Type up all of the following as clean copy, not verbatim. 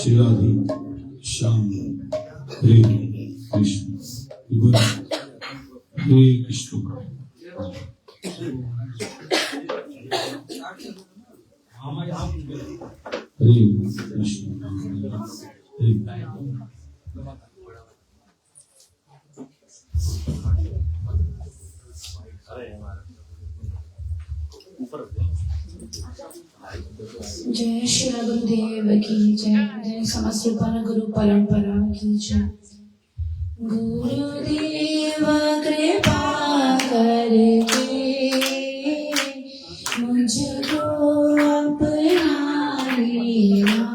श्री राधे श्याम हरे कृष्ण हरे कृष्ण हरे कृष्ण हरे जय श्री गुरुदेव की जय। जय समस्त रूपान गुरु परंपरा की जय। गुरुदेव कृपा करके मुझको अपना लेना।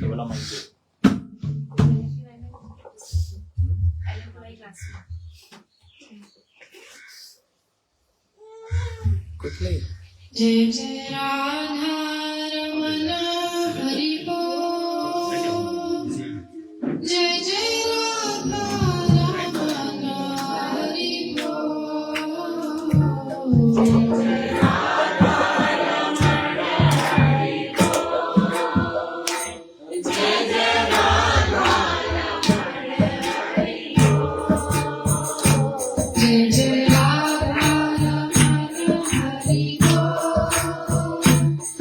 बोला माहिती कुठले जय जय राधा रमण हरि बोल जय जय राधा रमण हरि बोल जय जय राधा रमण हरि बोल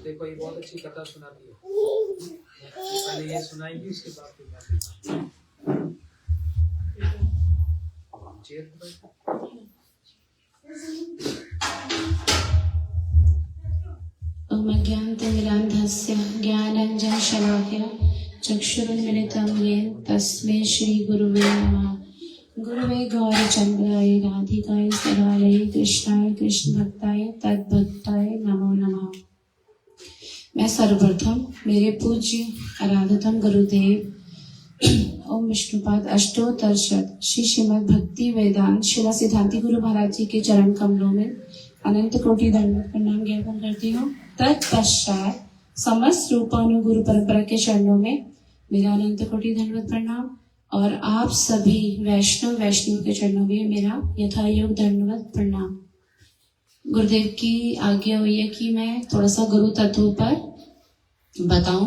देखो ये बहुत अच्छी कथा सुनाती है। पहले ये सुनाएंगी, उसके बाद फिर बात। चेयर पे बैठो। अज्ञानतिमिरान्धस्य ज्ञानाञ्जनशलाकया चक्षुरुन्मिलितं येन तस्मै श्रीगुरुवे नमः। गुरुवे गौरचन्द्राय राधिकाय सरलाय कृष्णाय कृष्णभक्ताय तद्भक्ताय नमो नमः। मैं सर्वप्रथम मेरे पूज्य आराधतम गुरुदेव ओम विष्णुपाद अष्टोत्तर शत श्री श्रीमद् भक्ति वेदांत शिला सिद्धांति गुरु महाराज जी के चरण कमलों में अनंत कोटि दंडवत प्रणाम ज्ञापन करती हूँ। तत्पश्चात समस्त रूपानुगुरु परंपरा के चरणों में मेरा अनंत कोटि दंडवत प्रणाम और आप सभी वैष्णव के चरणों में मेरा यथायोग दंडवत प्रणाम। गुरुदेव की आज्ञा हुई है कि मैं थोड़ा सा गुरु तत्व पर बताऊं।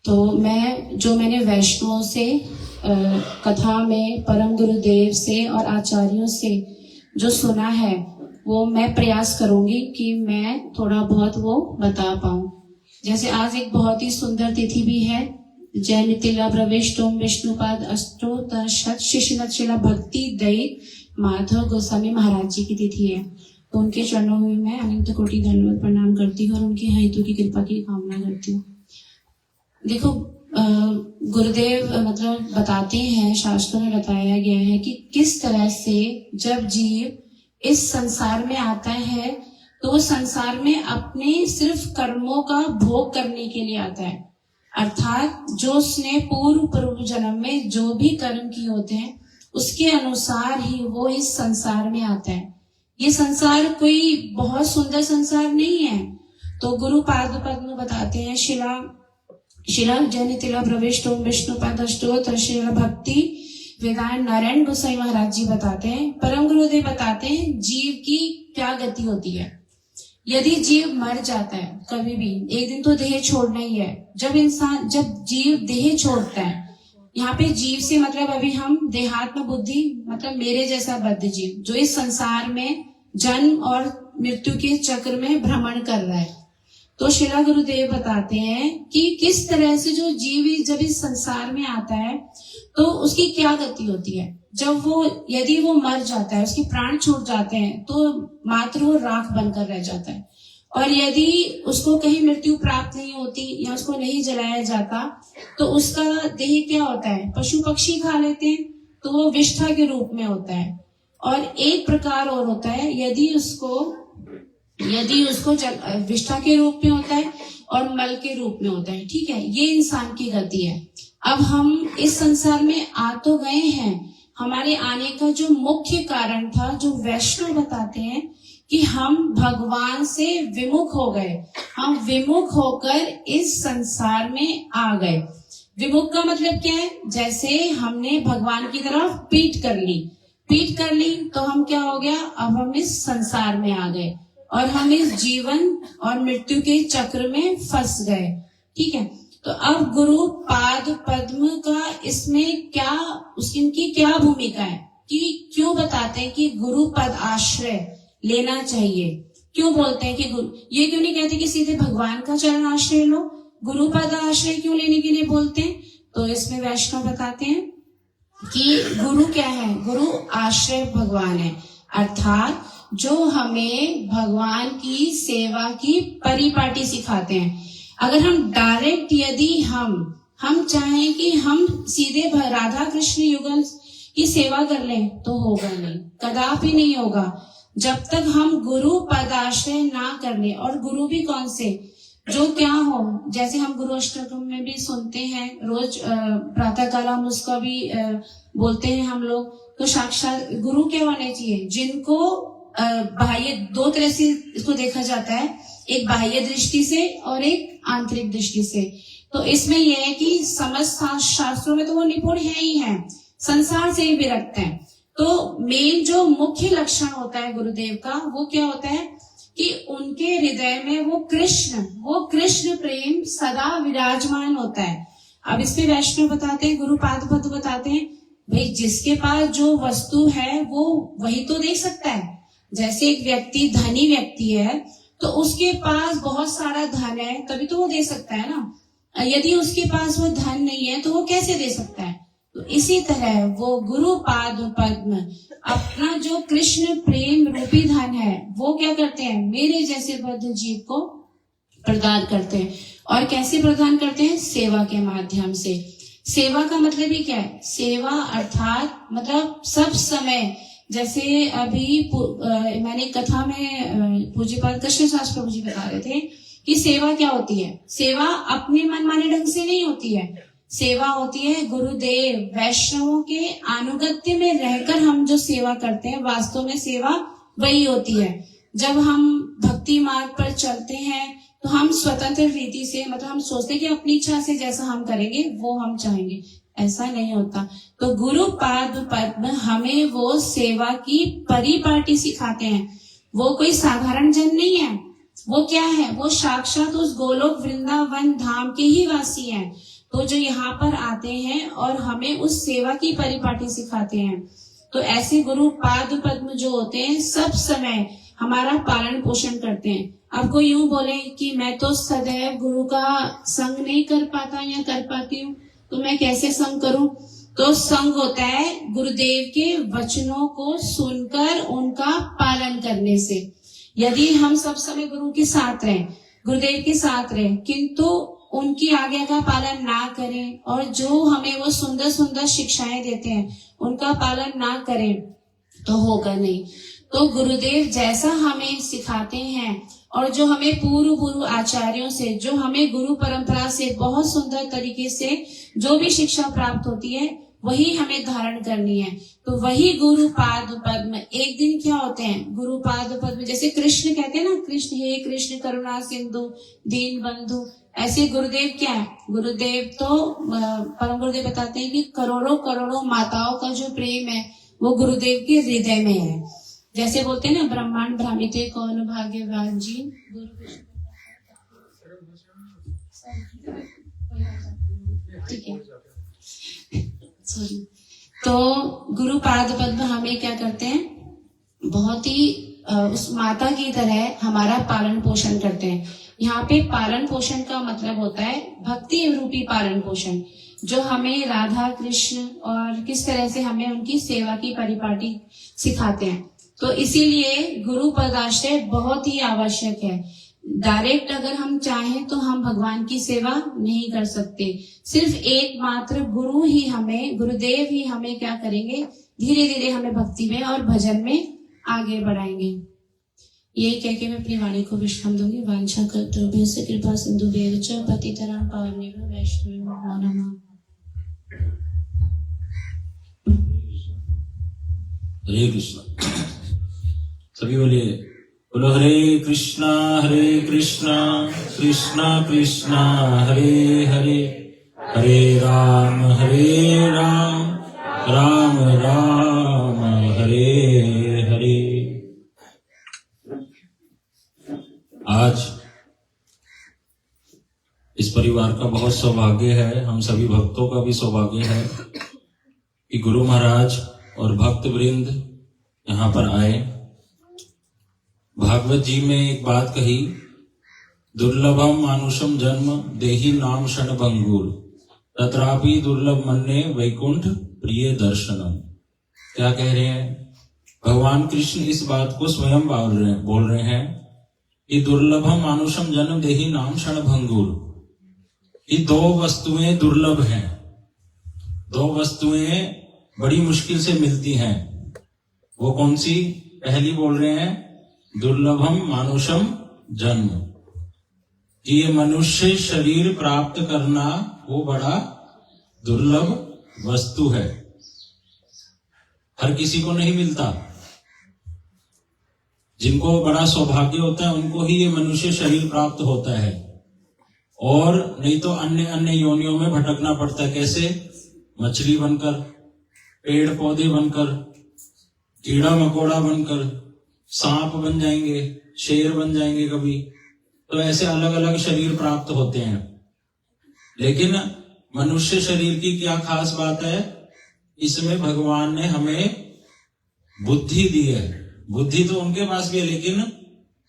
तो मैंने वैष्णवों से कथा में परम गुरुदेव से और आचार्यों से जो सुना है वो मैं प्रयास करूंगी कि मैं थोड़ा बहुत वो बता पाऊं। जैसे आज एक बहुत ही सुंदर तिथि भी है, जय नितिला प्रविष्ट ओम विष्णुपाद अष्टोत्तर शत श्री शिला भक्ति दैत माधव गोस्वामी महाराज जी की तिथि है। तो उनके चरणों में मैं अनंत कोटि दंडवत प्रणाम करती हूँ और उनकी हेतु की कृपा की कामना करती हूँ। देखो गुरुदेव मतलब बताते हैं, शास्त्रों में बताया गया है कि किस तरह से जब जीव इस संसार में आता है तो वो संसार में अपने सिर्फ कर्मों का भोग करने के लिए आता है। अर्थात जो उसने पूर्व जन्म में जो भी कर्म किए होते हैं उसके अनुसार ही वो इस संसार में आता है। ये संसार कोई बहुत सुंदर संसार नहीं है। तो गुरु पाद पद्म बताते हैं, शिला जनितिला प्रविष्ट ओम विष्णुपाद अष्टोत्तर शिला भक्ति वेदांत नारायण गोसाई महाराज जी बताते हैं, परम गुरुदेव बताते हैं जीव की क्या गति होती है। यदि जीव मर जाता है कभी भी, एक दिन तो देह छोड़ना ही है। जब जीव देह छोड़ता है, यहाँ पे जीव से मतलब अभी हम देहात्म बुद्धि मतलब मेरे जैसा बद्ध जीव जो इस संसार में जन्म और मृत्यु के चक्र में भ्रमण कर रहा है। तो शिला गुरुदेव बताते हैं कि किस तरह से जो जीव जब इस संसार में आता है तो उसकी क्या गति होती है। यदि वो मर जाता है, उसके प्राण छूट जाते हैं तो मात्र वो राख बनकर रह जाता है। और यदि उसको कहीं मृत्यु प्राप्त नहीं होती या उसको नहीं जलाया जाता तो उसका देह क्या होता है, पशु पक्षी खा लेते हैं तो वो विष्ठा के रूप में होता है। और एक प्रकार और होता है, यदि उसको विष्ठा के रूप में होता है और मल के रूप में होता है। ठीक है, ये इंसान की गति है। अब हम इस संसार में आ तो गए हैं, हमारे आने का जो मुख्य कारण था, जो वैष्णव बताते हैं कि हम भगवान से विमुख हो गए। हम विमुख होकर इस संसार में आ गए। विमुख का मतलब क्या है, जैसे हमने भगवान की तरफ पीठ कर ली तो हम क्या हो गया, अब हम इस संसार में आ गए और हम इस जीवन और मृत्यु के चक्र में फंस गए। ठीक है, तो अब गुरु पाद पद्म का इसमें इनकी क्या भूमिका है कि क्यों बताते हैं कि गुरु पद आश्रय लेना चाहिए। क्यों बोलते हैं कि गुरु, ये क्यों नहीं कहते कि सीधे भगवान का चरण आश्रय लो, गुरु पद आश्रय क्यों लेने के लिए बोलते हैं। तो इसमें वैष्णव बताते हैं कि गुरु क्या है, गुरु आश्रय भगवान है। अर्थात जो हमें भगवान की सेवा की परिपाटी सिखाते हैं। अगर हम डायरेक्ट यदि हम चाहें कि हम सीधे राधा कृष्ण युगल की सेवा कर लें तो होगा नहीं, कदापि नहीं होगा जब तक हम गुरु पदाश्रय ना कर लें। और गुरु भी कौन से, जो क्या हो, जैसे हम गुरु अष्टकम में भी सुनते हैं रोज प्रातः काल हम उसका भी बोलते हैं हम लोग। तो साक्षात गुरु क्या होने चाहिए, जिनको बाह्य दो तरह से इसको देखा जाता है, एक बाह्य दृष्टि से और एक आंतरिक दृष्टि से। तो इसमें यह है कि समस्त शास्त्रों में तो वो निपुण है ही है, संसार से ही विरक्त है। तो मेन जो मुख्य लक्षण होता है गुरुदेव का वो क्या होता है कि उनके हृदय में वो कृष्ण प्रेम सदा विराजमान होता है। अब इसमें वैष्णव बताते हैं, गुरु पाद पद बताते हैं, भाई जिसके पास जो वस्तु है वो वही तो देख सकता है। जैसे एक व्यक्ति धनी व्यक्ति है तो उसके पास बहुत सारा धन है तभी तो वो दे सकता है ना। यदि उसके पास वो धन नहीं है तो वो कैसे दे सकता है। तो इसी तरह वो गुरु पाद पद्म अपना जो कृष्ण प्रेम रूपी धन है वो क्या करते हैं, मेरे जैसे बद्ध जीव को प्रदान करते हैं। और कैसे प्रदान करते हैं, सेवा के माध्यम से। सेवा का मतलब ही क्या है, सेवा अर्थात मतलब सब समय, जैसे अभी मैंने कथा में पूज्यपाद कृष्णदास प्रभु जी बता रहे थे कि सेवा क्या होती है। सेवा अपने मनमाने ढंग से नहीं होती है, सेवा होती है गुरुदेव वैष्णवों के अनुगत्य में रहकर हम जो सेवा करते हैं, वास्तव में सेवा वही होती है। जब हम भक्ति मार्ग पर चलते हैं तो हम स्वतंत्र रीति से, मतलब हम सोचते हैं कि अपनी इच्छा से जैसा हम करेंगे वो हम चाहेंगे, ऐसा नहीं होता। तो गुरु पाद पद्म हमें वो सेवा की परिपाटी सिखाते हैं। वो कोई साधारण जन नहीं है, वो क्या है, वो साक्षात उस गोलोक वृंदावन धाम के ही वासी हैं। तो जो यहाँ पर आते हैं और हमें उस सेवा की परिपाटी सिखाते हैं। तो ऐसे गुरु पाद पद्म जो होते हैं सब समय हमारा पालन पोषण करते हैं। अब कोई यूं बोले कि मैं तो सदैव गुरु का संग नहीं कर पाता या कर पाती हूँ, तो मैं कैसे संग करूं। तो संग होता है गुरुदेव के वचनों को सुनकर उनका पालन करने से। यदि हम सब समय गुरु के साथ रहें, गुरुदेव के साथ रहें, किंतु उनकी आज्ञा का पालन ना करें और जो हमें वो सुंदर सुंदर शिक्षाएं देते हैं उनका पालन ना करें तो होगा नहीं। तो गुरुदेव जैसा हमें सिखाते हैं और जो हमें पूर्व आचार्यों से, जो हमें गुरु परंपरा से बहुत सुंदर तरीके से जो भी शिक्षा प्राप्त होती है वही हमें धारण करनी है। तो वही गुरु पाद पद्म एक दिन क्या होते हैं, गुरु पाद पद्म, जैसे कृष्ण कहते हैं ना, कृष्ण हे कृष्ण करुणा सिंधु दीन बंधु, ऐसे गुरुदेव क्या है, गुरुदेव तो परम गुरुदेव बताते हैं कि करोड़ों करोड़ों माताओं का जो प्रेम है वो गुरुदेव के हृदय में है। जैसे बोलते हैं ना, ब्रह्मांड भ्रामिते कौन भाग्यवान जी गुरु। ठीक है, तो गुरु पाद पद्म हमें क्या करते हैं, बहुत ही उस माता की तरह हमारा पालन पोषण करते हैं। यहाँ पे पालन पोषण का मतलब होता है भक्ति रूपी पालन पोषण, जो हमें राधा कृष्ण और किस तरह से हमें उनकी सेवा की परिपाटी सिखाते हैं। तो इसीलिए गुरु पदाश्रय बहुत ही आवश्यक है। डायरेक्ट अगर हम चाहें तो हम भगवान की सेवा नहीं कर सकते। सिर्फ एकमात्र गुरु ही हमें, गुरुदेव ही हमें क्या करेंगे, धीरे धीरे हमें भक्ति में और भजन में आगे बढ़ाएंगे। यही कह के मैं अपनी वाणी को विश्राम दूंगी। वांछा कर्तव्य से कृपा सिंधु बेवच पतितराम पावनेभ्यो वैष्णवेभ्यो नमो नमः। हरे कृष्णा। सभी बोलो हरे कृष्णा कृष्णा कृष्णा हरे हरे, हरे राम राम राम हरे हरे। आज इस परिवार का बहुत सौभाग्य है, हम सभी भक्तों का भी सौभाग्य है कि गुरु महाराज और भक्त वृंद यहाँ पर आए। भागवत जी में एक बात कही, दुर्लभम मानुषम जन्म देहि नाम क्षण भंगुर तत्रापि दुर्लभ मन्ये वैकुंठ प्रिय दर्शनम। क्या कह रहे हैं भगवान कृष्ण, इस बात को स्वयं बोल रहे हैं कि दुर्लभम मानुषम जन्म देहि नाम क्षण भंगुर। ये दो वस्तुएं दुर्लभ हैं, दो वस्तुएं बड़ी मुश्किल से मिलती हैं। वो कौन सी? पहली बोल रहे हैं दुर्लभम मानुषम जन्म, कि ये मनुष्य शरीर प्राप्त करना वो बड़ा दुर्लभ वस्तु है, हर किसी को नहीं मिलता। जिनको बड़ा सौभाग्य होता है उनको ही ये मनुष्य शरीर प्राप्त होता है, और नहीं तो अन्य अन्य योनियों में भटकना पड़ता है। कैसे? मछली बनकर, पेड़ पौधे बनकर, कीड़ा मकोड़ा बनकर, सांप बन जाएंगे, शेर बन जाएंगे कभी, तो ऐसे अलग अलग शरीर प्राप्त होते हैं। लेकिन मनुष्य शरीर की क्या खास बात है? इसमें भगवान ने हमें बुद्धि दी है। बुद्धि तो उनके पास भी है, लेकिन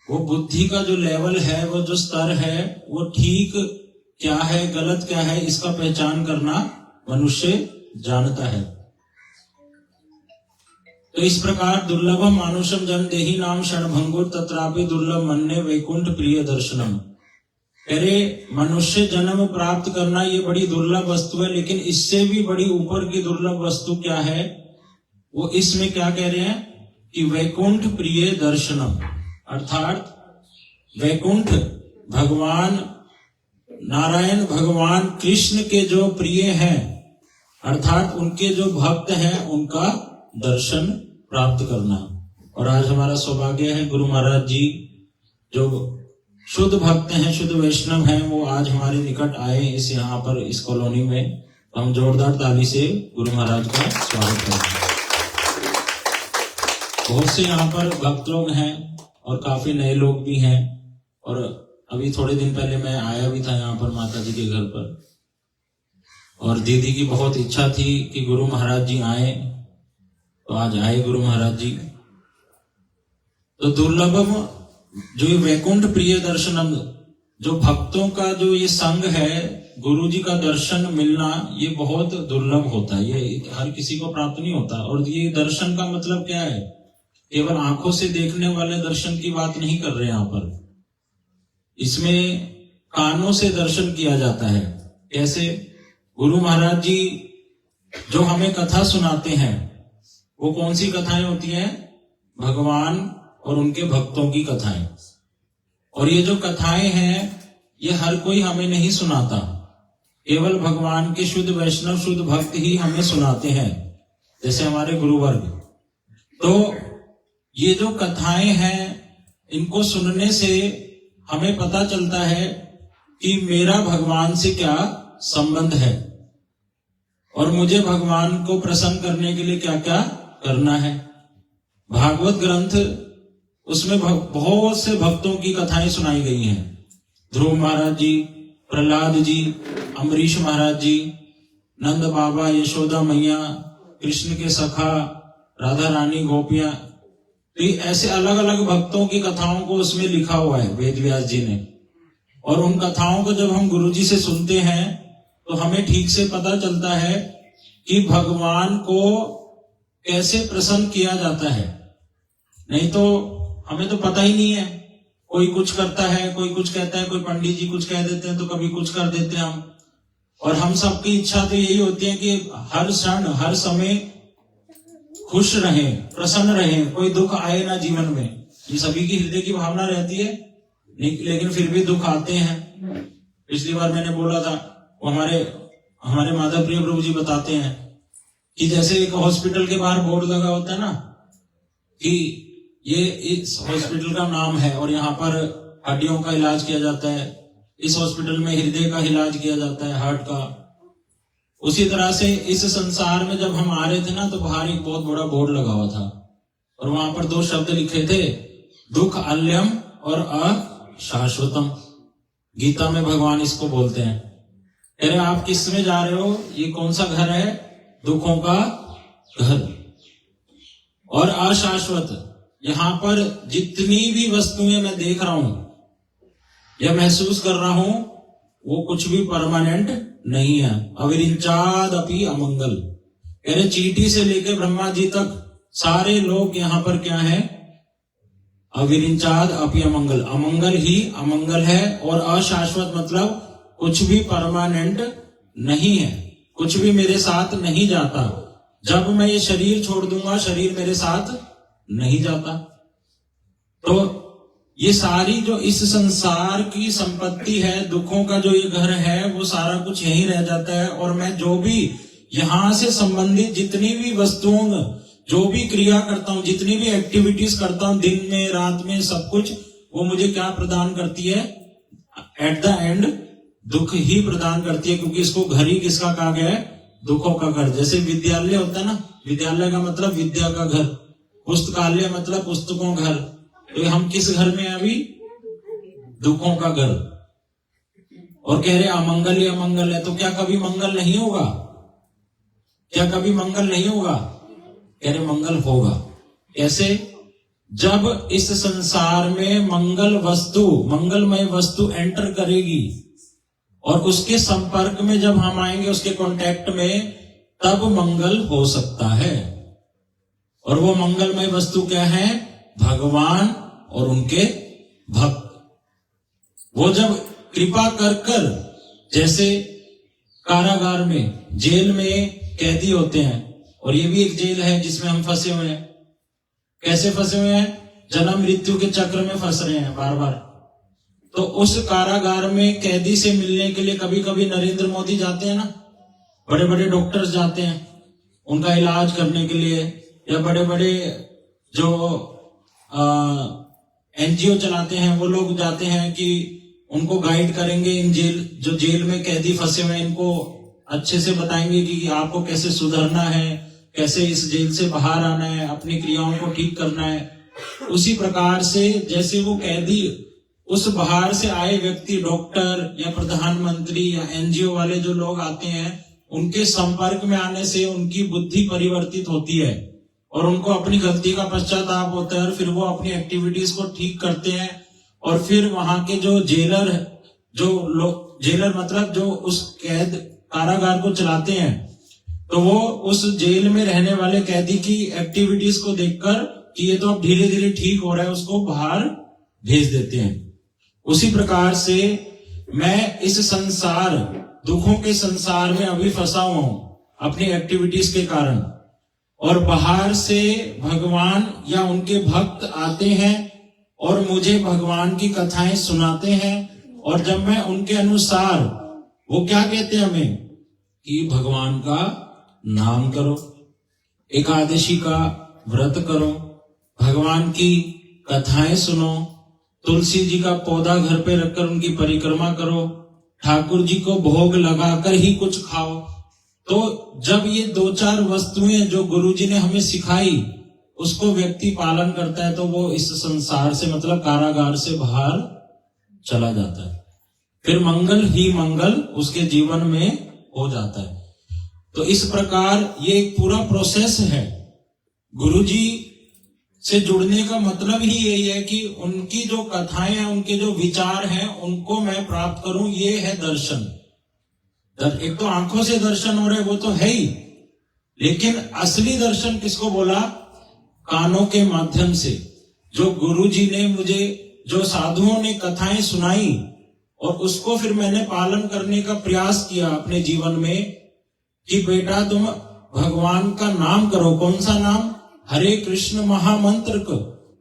वो बुद्धि का जो लेवल है, वो जो स्तर है, वो ठीक क्या है गलत क्या है इसका पहचान करना मनुष्य जानता है। तो इस प्रकार दुर्लभम मानुषम जन देहि नाम क्षणभंगुर तत्रापि दुर्लभ मन्ये वैकुंठ प्रिय दर्शनम। अरे मनुष्य जन्म प्राप्त करना ये बड़ी दुर्लभ वस्तु है, लेकिन इससे भी बड़ी ऊपर की दुर्लभ वस्तु क्या है, वो इसमें क्या कह रहे हैं कि वैकुंठ प्रिय दर्शनम, अर्थात वैकुंठ भगवान नारायण भगवान कृष्ण के जो प्रिय हैं, अर्थात उनके जो भक्त हैं, उनका दर्शन प्राप्त करना। और आज हमारा सौभाग्य है, गुरु महाराज जी जो शुद्ध भक्त हैं, शुद्ध वैष्णव हैं, वो आज हमारे निकट आए इस यहाँ पर इस कॉलोनी में। हम जोरदार ताली से गुरु महाराज का स्वागत करते हैं। बहुत से यहाँ पर भक्त लोग हैं और काफी नए लोग भी हैं। और अभी थोड़े दिन पहले मैं आया भी था यहाँ पर माता जी के घर पर, और दीदी की बहुत इच्छा थी कि गुरु महाराज जी आए, तो आज आए गुरु महाराज जी। तो दुर्लभम जो ये वैकुंठ प्रिय दर्शनम, जो भक्तों का जो ये संग है, गुरु जी का दर्शन मिलना, ये बहुत दुर्लभ होता है, ये हर किसी को प्राप्त नहीं होता। और ये दर्शन का मतलब क्या है, केवल आंखों से देखने वाले दर्शन की बात नहीं कर रहे यहाँ पर, इसमें कानों से दर्शन किया जाता है। कैसे? गुरु महाराज जी जो हमें कथा सुनाते हैं, वो कौन सी कथाएं होती हैं? भगवान और उनके भक्तों की कथाएं। और ये जो कथाएं हैं, ये हर कोई हमें नहीं सुनाता, केवल भगवान के शुद्ध वैष्णव शुद्ध भक्त ही हमें सुनाते हैं, जैसे हमारे गुरुवर्ग। तो ये जो कथाएं हैं, इनको सुनने से हमें पता चलता है कि मेरा भगवान से क्या संबंध है और मुझे भगवान को प्रसन्न करने के लिए क्या क्या करना है। भागवत ग्रंथ, उसमें बहुत से भक्तों की कथाएं सुनाई गई हैं। ध्रुव महाराज जी, प्रहलाद जी, अम्बरीश महाराज जी, नंद बाबा, यशोदा मैया, कृष्ण के सखा, राधा रानी, गोपियां, तो ऐसे अलग अलग भक्तों की कथाओं को उसमें लिखा हुआ है वेद व्यास जी ने। और उन कथाओं को जब हम गुरु जी से सुनते हैं तो हमें ठीक से पता चलता है कि भगवान को कैसे प्रसन्न किया जाता है। नहीं तो हमें तो पता ही नहीं है, कोई कुछ करता है, कोई कुछ कहता है, कोई पंडित जी कुछ कह देते हैं तो कभी कुछ कर देते हैं हम। और हम सबकी इच्छा तो यही होती है कि हर क्षण हर समय खुश रहें, प्रसन्न रहें, कोई दुख आए ना जीवन में। ये सभी की हृदय की भावना रहती है, लेकिन फिर भी दुख आते हैं। पिछली बार मैंने बोला था, वो हमारे माधव प्रिय प्रभु जी बताते हैं कि जैसे एक हॉस्पिटल के बाहर बोर्ड लगा होता है ना, कि ये इस हॉस्पिटल का नाम है और यहाँ पर हड्डियों का इलाज किया जाता है, इस हॉस्पिटल में हृदय का इलाज किया जाता है, हार्ट का। उसी तरह से इस संसार में जब हम आ रहे थे ना, तो बाहर एक बहुत बड़ा बोर्ड लगा हुआ था और वहां पर 2 शब्द लिखे थे, दुख अल्यम और अशाश्वतम। गीता में भगवान इसको बोलते हैं। अरे आप किस में जा रहे हो? ये कौन सा घर है? दुखों का घर। और अशाश्वत, यहां पर जितनी भी वस्तुएं मैं देख रहा हूं या महसूस कर रहा हूं, वो कुछ भी परमानेंट नहीं है। अविरिंचाद अपि अमंगल। अरे चींटी से लेकर ब्रह्मा जी तक सारे लोग यहाँ पर क्या है? अविरिंचाद अपि अमंगल, अमंगल ही अमंगल है। और अशाश्वत मतलब कुछ भी परमानेंट नहीं है, कुछ भी मेरे साथ नहीं जाता। जब मैं ये शरीर छोड़ दूंगा, शरीर मेरे साथ नहीं जाता। तो ये सारी जो इस संसार की संपत्ति है, दुखों का जो ये घर है, वो सारा कुछ यहीं रह जाता है। और मैं जो भी यहां से संबंधित जितनी भी वस्तुओं, जो भी क्रिया करता हूं, जितनी भी एक्टिविटीज करता हूं, दिन में रात में, सब कुछ वो मुझे क्या प्रदान करती है? एट द एंड दुख ही प्रदान करती है, क्योंकि इसको घर ही किसका कहा गया है? दुखों का घर। जैसे विद्यालय होता है ना, विद्यालय का मतलब विद्या का घर, पुस्तकालय मतलब पुस्तकों घर। तो हम किस घर में अभी? दुखों का घर। और कह रहे अमंगल ही अमंगल है, तो क्या कभी मंगल नहीं होगा? क्या कभी मंगल नहीं होगा? कह रहे मंगल होगा। कैसे? जब इस संसार में मंगलमय वस्तु एंटर करेगी और उसके संपर्क में जब हम आएंगे, उसके कांटेक्ट में, तब मंगल हो सकता है। और वो मंगलमय वस्तु क्या है? भगवान और उनके भक्त। वो जब कृपा कर जैसे कारागार में, जेल में कैदी होते हैं, और ये भी एक जेल है जिसमें हम फंसे हुए हैं। कैसे फंसे हुए हैं? जन्म मृत्यु के चक्र में फंस रहे हैं बार बार। तो उस कारागार में कैदी से मिलने के लिए कभी कभी नरेंद्र मोदी जाते हैं ना, बड़े बड़े डॉक्टर्स जाते हैं उनका इलाज करने के लिए, या बड़े बड़े जो एनजीओ चलाते हैं वो लोग जाते हैं कि उनको गाइड करेंगे। इन जेल में कैदी फंसे हुए हैं, इनको अच्छे से बताएंगे कि आपको कैसे सुधरना है, कैसे इस जेल से बाहर आना है, अपनी क्रियाओं को ठीक करना है। उसी प्रकार से जैसे वो कैदी, उस बाहर से आए व्यक्ति, डॉक्टर या प्रधानमंत्री या एनजीओ वाले जो लोग आते हैं, उनके संपर्क में आने से उनकी बुद्धि परिवर्तित होती है और उनको अपनी गलती का पश्चाताप होता है, और फिर वो अपनी एक्टिविटीज को ठीक करते हैं। और फिर वहां के जो जेलर मतलब जो उस कारागार को चलाते हैं, तो वो उस जेल में रहने वाले कैदी की एक्टिविटीज को देखकर कि ये तो अब धीरे धीरे ठीक हो रहा है, उसको बाहर भेज देते हैं। उसी प्रकार से मैं इस संसार, दुखों के संसार में अभी फंसा हुआ हूं अपनी एक्टिविटीज के कारण, और बाहर से भगवान या उनके भक्त आते हैं और मुझे भगवान की कथाएं सुनाते हैं। और जब मैं उनके अनुसार, वो क्या कहते हैं हमें कि भगवान का नाम करो, एकादशी का व्रत करो, भगवान की कथाएं सुनो, तुलसी जी का पौधा घर पे रखकर उनकी परिक्रमा करो, ठाकुर जी को भोग लगाकर ही कुछ खाओ। तो जब ये 2-4 वस्तुएं जो गुरु जी ने हमें सिखाई उसको व्यक्ति पालन करता है, तो वो इस संसार से, मतलब कारागार से बाहर चला जाता है। फिर मंगल ही मंगल उसके जीवन में हो जाता है। तो इस प्रकार ये एक पूरा प्रोसेस है। गुरु जी से जुड़ने का मतलब ही यही है कि उनकी जो कथाएं हैं, उनके जो विचार हैं, उनको मैं प्राप्त करूं। ये है दर्शन। एक तो आंखों से दर्शन हो रहे, वो तो है ही, लेकिन असली दर्शन किसको बोला? कानों के माध्यम से। जो गुरु जी ने मुझे, जो साधुओं ने कथाएं सुनाई और उसको फिर मैंने पालन करने का प्रयास किया अपने जीवन में, कि बेटा तुम भगवान का नाम करो। कौन सा नाम? हरे कृष्ण महामंत्र को।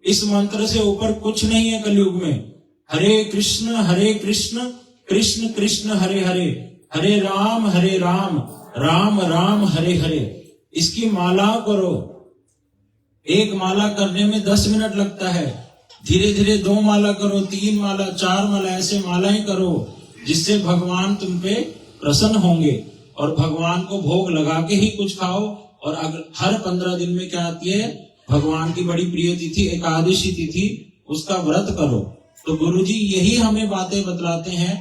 इस मंत्र से ऊपर कुछ नहीं है कलयुग में। हरे कृष्ण कृष्ण कृष्ण हरे हरे, हरे राम राम राम हरे हरे। इसकी माला करो। एक माला करने में 10 मिनट लगता है। धीरे धीरे 2 माला करो, 3 माला, 4 माला, ऐसे मालाएं करो, जिससे भगवान तुम पे प्रसन्न होंगे। और भगवान को भोग लगा के ही कुछ खाओ। और अगर हर 15 दिन में क्या आती है? भगवान की बड़ी प्रिय तिथि एकादशी तिथि, उसका व्रत करो। तो गुरुजी यही हमें बातें बतलाते हैं।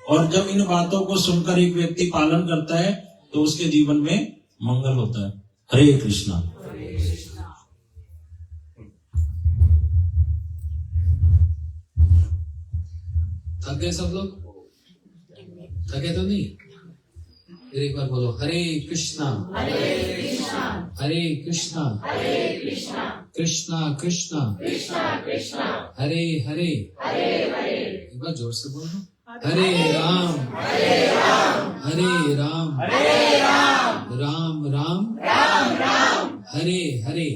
और जब इन बातों को सुनकर एक व्यक्ति पालन करता है तो उसके जीवन में मंगल होता है। हरे कृष्णा। थक गए सब लोग? थके तो नहीं? फिर एक बार बोलो, हरे कृष्णा कृष्णा कृष्णा हरे हरे। एक बार जोर से बोलो, हरे राम राम राम हरे हरे।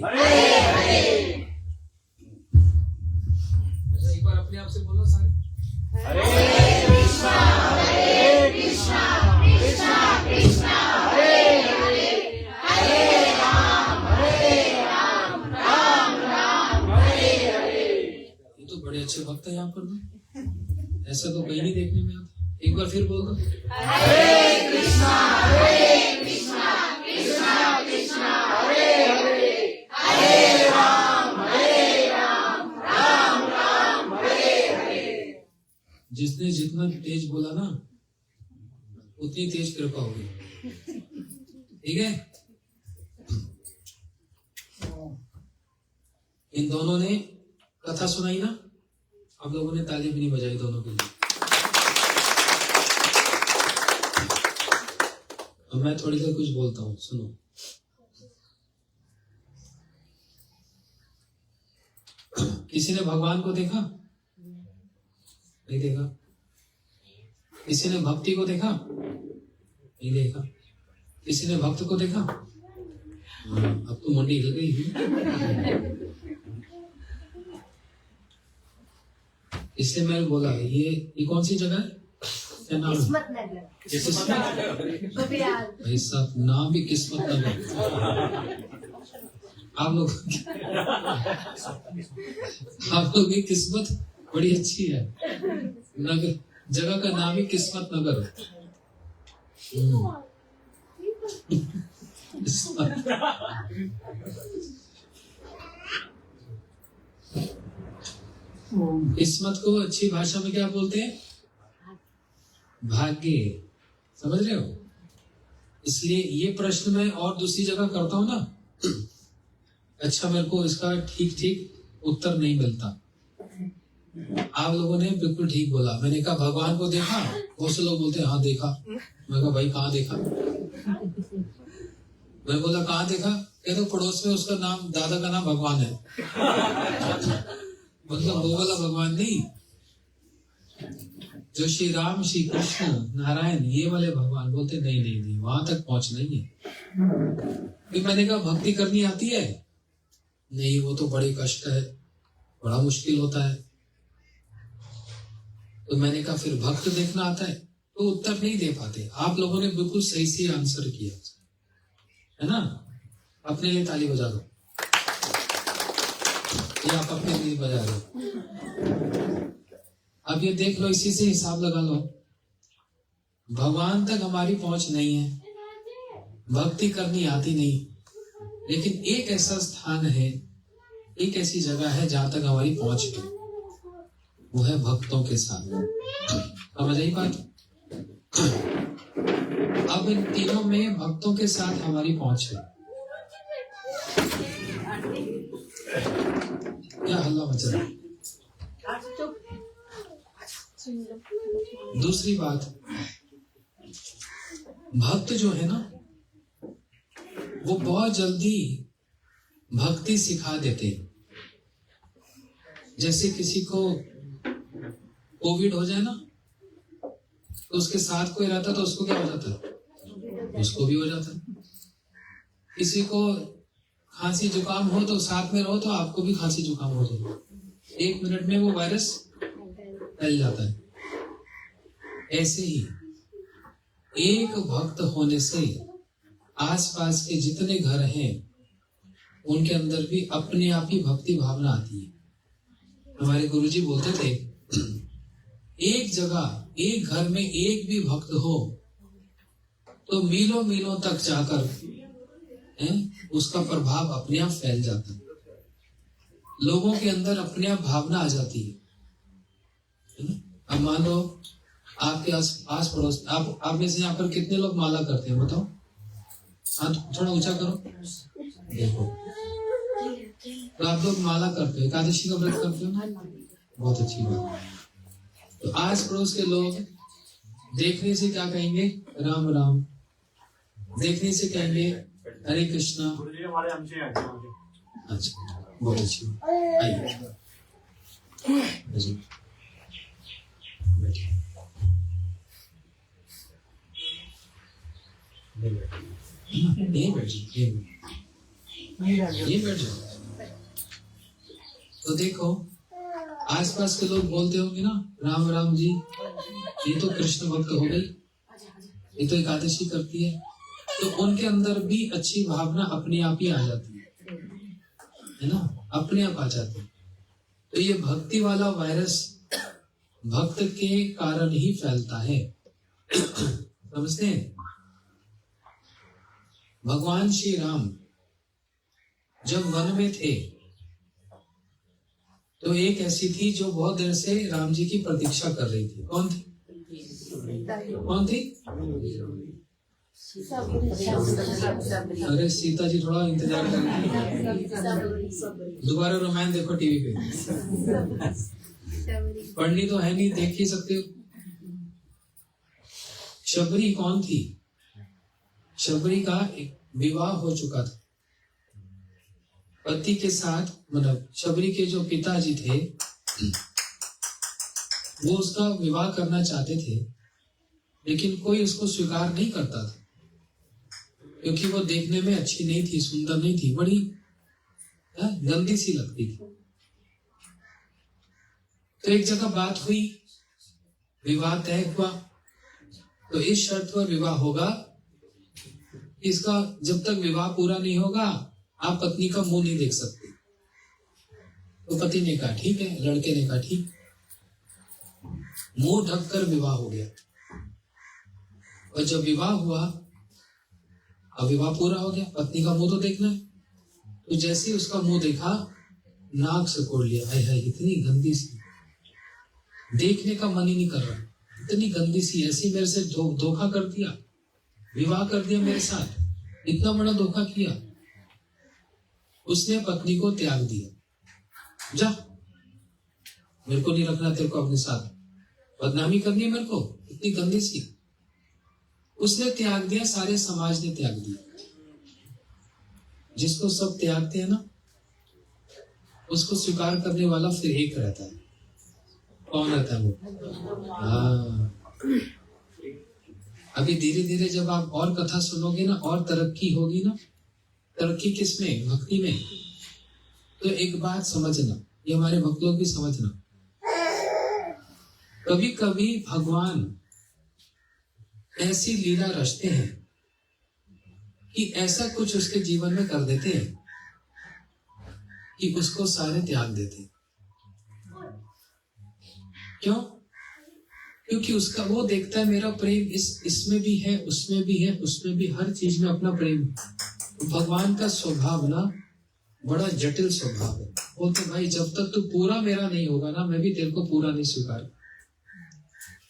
एक बार अपने आप से बोलो सारे, हरे कृष्णा कृष्णा कृष्णा हरे हरे, हरे राम राम राम हरे हरे। ये तो बड़े अच्छे भक्त है यहाँ पर ना, ऐसा तो कहीं नहीं देखने में आता। एक बार फिर बोल दो, हरे कृष्णा कृष्णा कृष्णा हरे हरे, हरे राम राम राम हरे हरे। जिसने जितना तेज बोला ना, उतनी तेज कृपा होगी। ठीक है? इन दोनों ने कथा सुनाई ना, आप लोगों ने ताली भी नहीं बजाई दोनों के लिए। अब मैं थोड़ी देर कुछ बोलता हूँ, सुनो। किसी ने भगवान को देखा? नहीं देखा। किसी ने भक्ति को देखा? नहीं देखा। किसी ने भक्त को देखा? अब तो मंडी हिल गई। इसलिए मैंने बोला ये कौन सी जगह है, क्या नाम है? किस्मत नगर। भाई साहब नाम भी किस्मत नगर। आप लोग की किस्मत बड़ी अच्छी है। नगर, जगह का नाम ही किस्मत नगर है। किस्मत को अच्छी भाषा में क्या बोलते हैं? भाग्य। समझ रहे हो? इसलिए ये प्रश्न मैं और दूसरी जगह करता हूं ना, अच्छा मेरे को इसका ठीक ठीक उत्तर नहीं मिलता। आप लोगों ने बिल्कुल ठीक बोला। मैंने कहा भगवान को देखा? बहुत से लोग बोलते हैं हाँ देखा। मैं कहा भाई कहाँ देखा? मैं बोला कहाँ देखा? कहते तो पड़ोस में उसका नाम, दादा का नाम भगवान है। मतलब वो वाला भगवान नहीं, जो श्री राम, श्री कृष्ण, नारायण, ये वाले भगवान। बोलते नहीं वहां तक पहुंच नहीं है। फिर मैंने कहा भक्ति करनी आती है? नहीं, वो तो बड़े कष्ट है, बड़ा मुश्किल होता है। तो मैंने कहा फिर भक्त देखना आता है? तो उत्तर नहीं दे पाते। आप लोगों ने बिल्कुल सही से आंसर किया है ना। अपने लिए ताली बजा दो, या आप अपने लिए बजा दो। अब ये देख लो, इसी से हिसाब लगा लो। भगवान तक हमारी पहुंच नहीं है, भक्ति करनी आती नहीं, लेकिन एक ऐसा स्थान है, एक ऐसी जगह है जहां तक हमारी पहुंच है, वो है भक्तों के साथ। समझ आई बात? अब इन तीनों में भक्तों के साथ हमारी पहुंच है। क्या हल्ला मच रहा है? दूसरी बात, भक्त जो है ना, वो बहुत जल्दी भक्ति सिखा देते। जैसे किसी को कोविड हो जाए ना, तो उसके साथ कोई रहता तो उसको क्या हो जाता है? उसको भी हो जाता है। किसी को खांसी जुकाम हो तो साथ में रहो तो आपको भी खांसी जुकाम हो जाए। 1 मिनट में वो वायरस फैल जाता है। ऐसे ही एक भक्त होने से आसपास के जितने घर हैं उनके अंदर भी अपने आप ही भक्ति भावना आती है। हमारे गुरुजी बोलते थे, एक जगह, एक घर में एक भी भक्त हो तो मीलों मीलों तक जाकर उसका प्रभाव अपने आप फैल जाता है। लोगों के अंदर अपने आप भावना आ जाती है। अब मान लो आपके आस पड़ोस, आप में से यहाँ पर कितने लोग माला करते हैं बताओ? हाथ थोड़ा ऊंचा करो, देखो। तो आप लोग माला करते हो, एकादशी का व्रत करते हो, बहुत अच्छी बात। तो आस पड़ोस के लोग देखने से क्या कहेंगे? राम राम। देखने से कहेंगे हरे कृष्णा। अच्छा, बहुत अच्छी बात। आइए बैठिए। ये बैठ जाओ। तो देखो आसपास के लोग बोलते होंगे ना, राम राम जी, ये तो कृष्ण भक्त हो गई, ये तो एकादशी करती है। तो उनके अंदर भी अच्छी भावना अपने आप ही आ जाती है ना, अपने आप आ जाती है। तो ये भक्ति वाला वायरस भक्त के कारण ही फैलता है। समझते हैं? भगवान श्री राम जब वन में थे तो एक ऐसी थी जो बहुत देर से राम जी की प्रतीक्षा कर रही थी। कौन थी? कौन थी? अरे सीता जी थोड़ा इंतजार करें, दोबारा रामायण देखो टीवी पे। पढ़नी तो है नहीं, देख ही सकते हो। शबरी कौन थी? शबरी का एक विवाह हो चुका था पति के साथ, मतलब शबरी के जो पिताजी थे वो उसका विवाह करना चाहते थे, लेकिन कोई उसको स्वीकार नहीं करता था, क्योंकि वो देखने में अच्छी नहीं थी, सुंदर नहीं थी, बड़ी गंदी सी लगती थी। तो एक जगह बात हुई, विवाह तय हुआ, तो इस शर्त पर विवाह होगा, इसका जब तक विवाह पूरा नहीं होगा आप पत्नी का मुंह नहीं देख सकते। तो पति ने कहा ठीक है, लड़के ने कहा ठीक। मुंह ढककर विवाह हो गया, और जब विवाह हुआ, अब विवाह पूरा हो गया, पत्नी का मुंह तो देखना है। तो जैसे ही उसका मुंह देखा, नाक से कोड़ लिया, हाय हाय इतनी गंदी सी, देखने का मन ही नहीं कर रहा, इतनी गंदी सी, ऐसी मेरे से धोखा कर दिया, विवाह कर दिया मेरे साथ, इतना बड़ा धोखा किया। उसने पत्नी को त्याग दिया, जा मेरे को नहीं रखना तेरे को अपने साथ, बदनामी करनी है मेरे को, इतनी गंदी सी। उसने त्याग दिया, सारे समाज ने त्याग दिया। जिसको सब त्यागते हैं ना, उसको स्वीकार करने वाला फिर एक रहता है। कौन रहता है वो? हाँ, अभी धीरे धीरे जब आप और कथा सुनोगे ना, और तरक्की होगी ना। तरक्की किसमें? भक्ति में। तो एक बात समझना, ये हमारे भक्त लोग भी समझना, कभी कभी भगवान ऐसी लीला रचते हैं कि ऐसा कुछ उसके जीवन में कर देते हैं कि उसको सारे त्याग देते हैं। क्यों? क्योंकि उसका वो देखता है मेरा प्रेम इसमें भी है, उसमें भी है, उसमें भी, हर चीज में अपना प्रेम। भगवान का स्वभाव ना बड़ा जटिल स्वभाव है। बोलते भाई जब तक तू पूरा मेरा नहीं होगा ना, मैं भी तेरे को पूरा नहीं स्वीकार।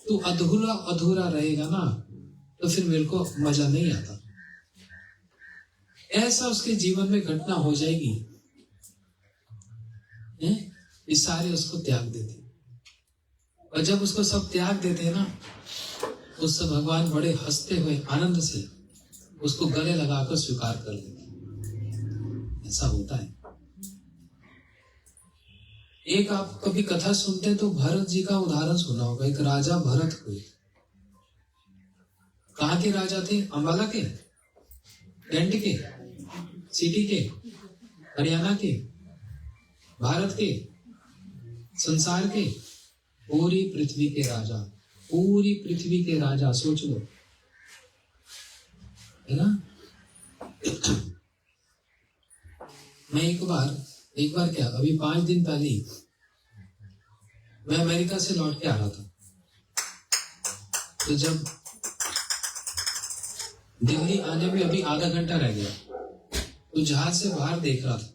तू अधूरा अधूरा रहेगा ना, तो फिर मेरे को मजा नहीं आता। ऐसा उसके जीवन में घटना हो जाएगी, ये सारे उसको त्याग देते। और जब उसको सब त्याग देते हैं ना, उससे भगवान बड़े हंसते हुए आनंद से उसको गले लगाकर स्वीकार कर लेते। ऐसा होता है। एक आप कभी कथा सुनते तो भरत जी का उदाहरण सुना होगा। एक राजा भरत हुए। कहाँ के राजा थे? अंबाला के, कैंट के, सिटी के, हरियाणा के, भारत के, संसार के, पूरी पृथ्वी के राजा, पूरी पृथ्वी के राजा। सोच लो, है ना। मैं एक बार क्या, अभी 5 दिन पहले ही मैं अमेरिका से लौट के आ रहा था। तो जब दिल्ली आने में अभी आधा घंटा रह गया, तो जहाज से बाहर देख रहा था,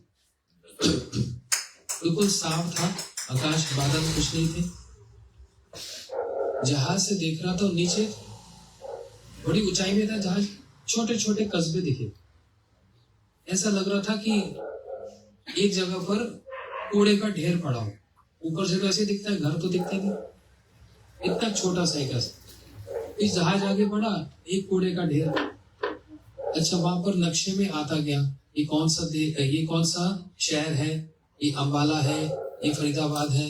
बिल्कुल साफ था आकाश, बादल कुछ नहीं थे। जहाज से देख रहा था, नीचे बड़ी ऊंचाई में था जहाज, छोटे छोटे कस्बे दिखे। ऐसा लग रहा था कि एक जगह पर कूड़े का ढेर पड़ा हो। ऊपर से तो ऐसे दिखता है, घर तो दिखते नहीं, इतना छोटा सा एक इस जहाज आगे बढ़ा, एक कूड़े का ढेर। अच्छा, वहां पर नक्शे में आता गया ये कौन सा शहर है, ये अंबाला है, ये फरीदाबाद है।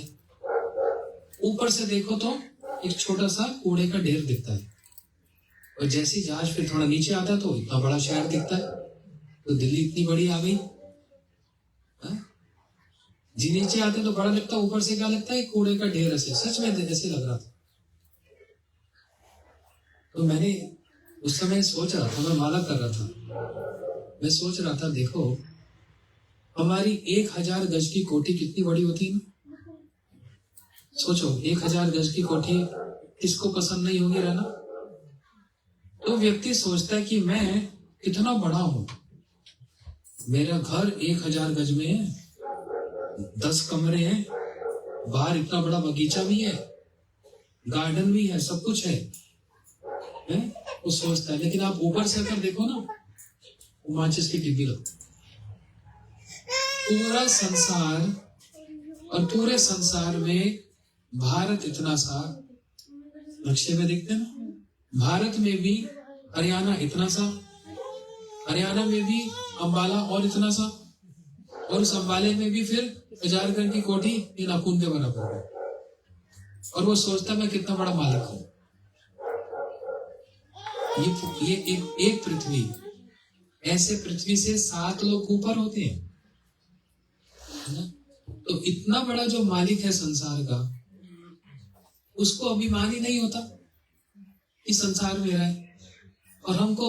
ऊपर से देखो तो एक छोटा सा कूड़े का ढेर दिखता है, और जैसे जहाज फिर थोड़ा नीचे आता है तो इतना बड़ा शहर दिखता है। तो दिल्ली इतनी बड़ी आ गई। जी नीचे आते तो बड़ा लगता, ऊपर से क्या लगता है, कूड़े का ढेर। ऐसे सच में ऐसे लग रहा था। तो मैंने उस समय सोच रहा था, मैं माला कर रहा था, मैं सोच रहा था देखो हमारी 1000 गज की कोठी कितनी बड़ी होती है ना। सोचो 1000 गज की कोठी किसको पसंद नहीं होगी रहना। तो व्यक्ति सोचता है कि मैं कितना बड़ा हूं, मेरा घर 1000 गज में है, 10 कमरे हैं, बाहर इतना बड़ा बगीचा भी है, गार्डन भी है, सब कुछ है। है, वो सोचता है। लेकिन आप ऊपर से अगर देखो ना, वो माचिस की डिब्बी लगता है। पूरा संसार, और पूरे संसार में भारत इतना सा, नक्शे में देखते हैं ना, भारत में भी हरियाणा इतना सा, हरियाणा में भी अंबाला और इतना सा, और उस अंबाले में भी फिर 1000 की कोठी ये नाखून के बराबर है। और वो सोचता मैं कितना बड़ा मालिक हूं। ये एक पृथ्वी, ऐसे पृथ्वी से 7 लोग ऊपर होते हैं, है ना? तो इतना बड़ा जो मालिक है संसार का, उसको अभिमान ही नहीं होता कि संसार मेरा है। और हमको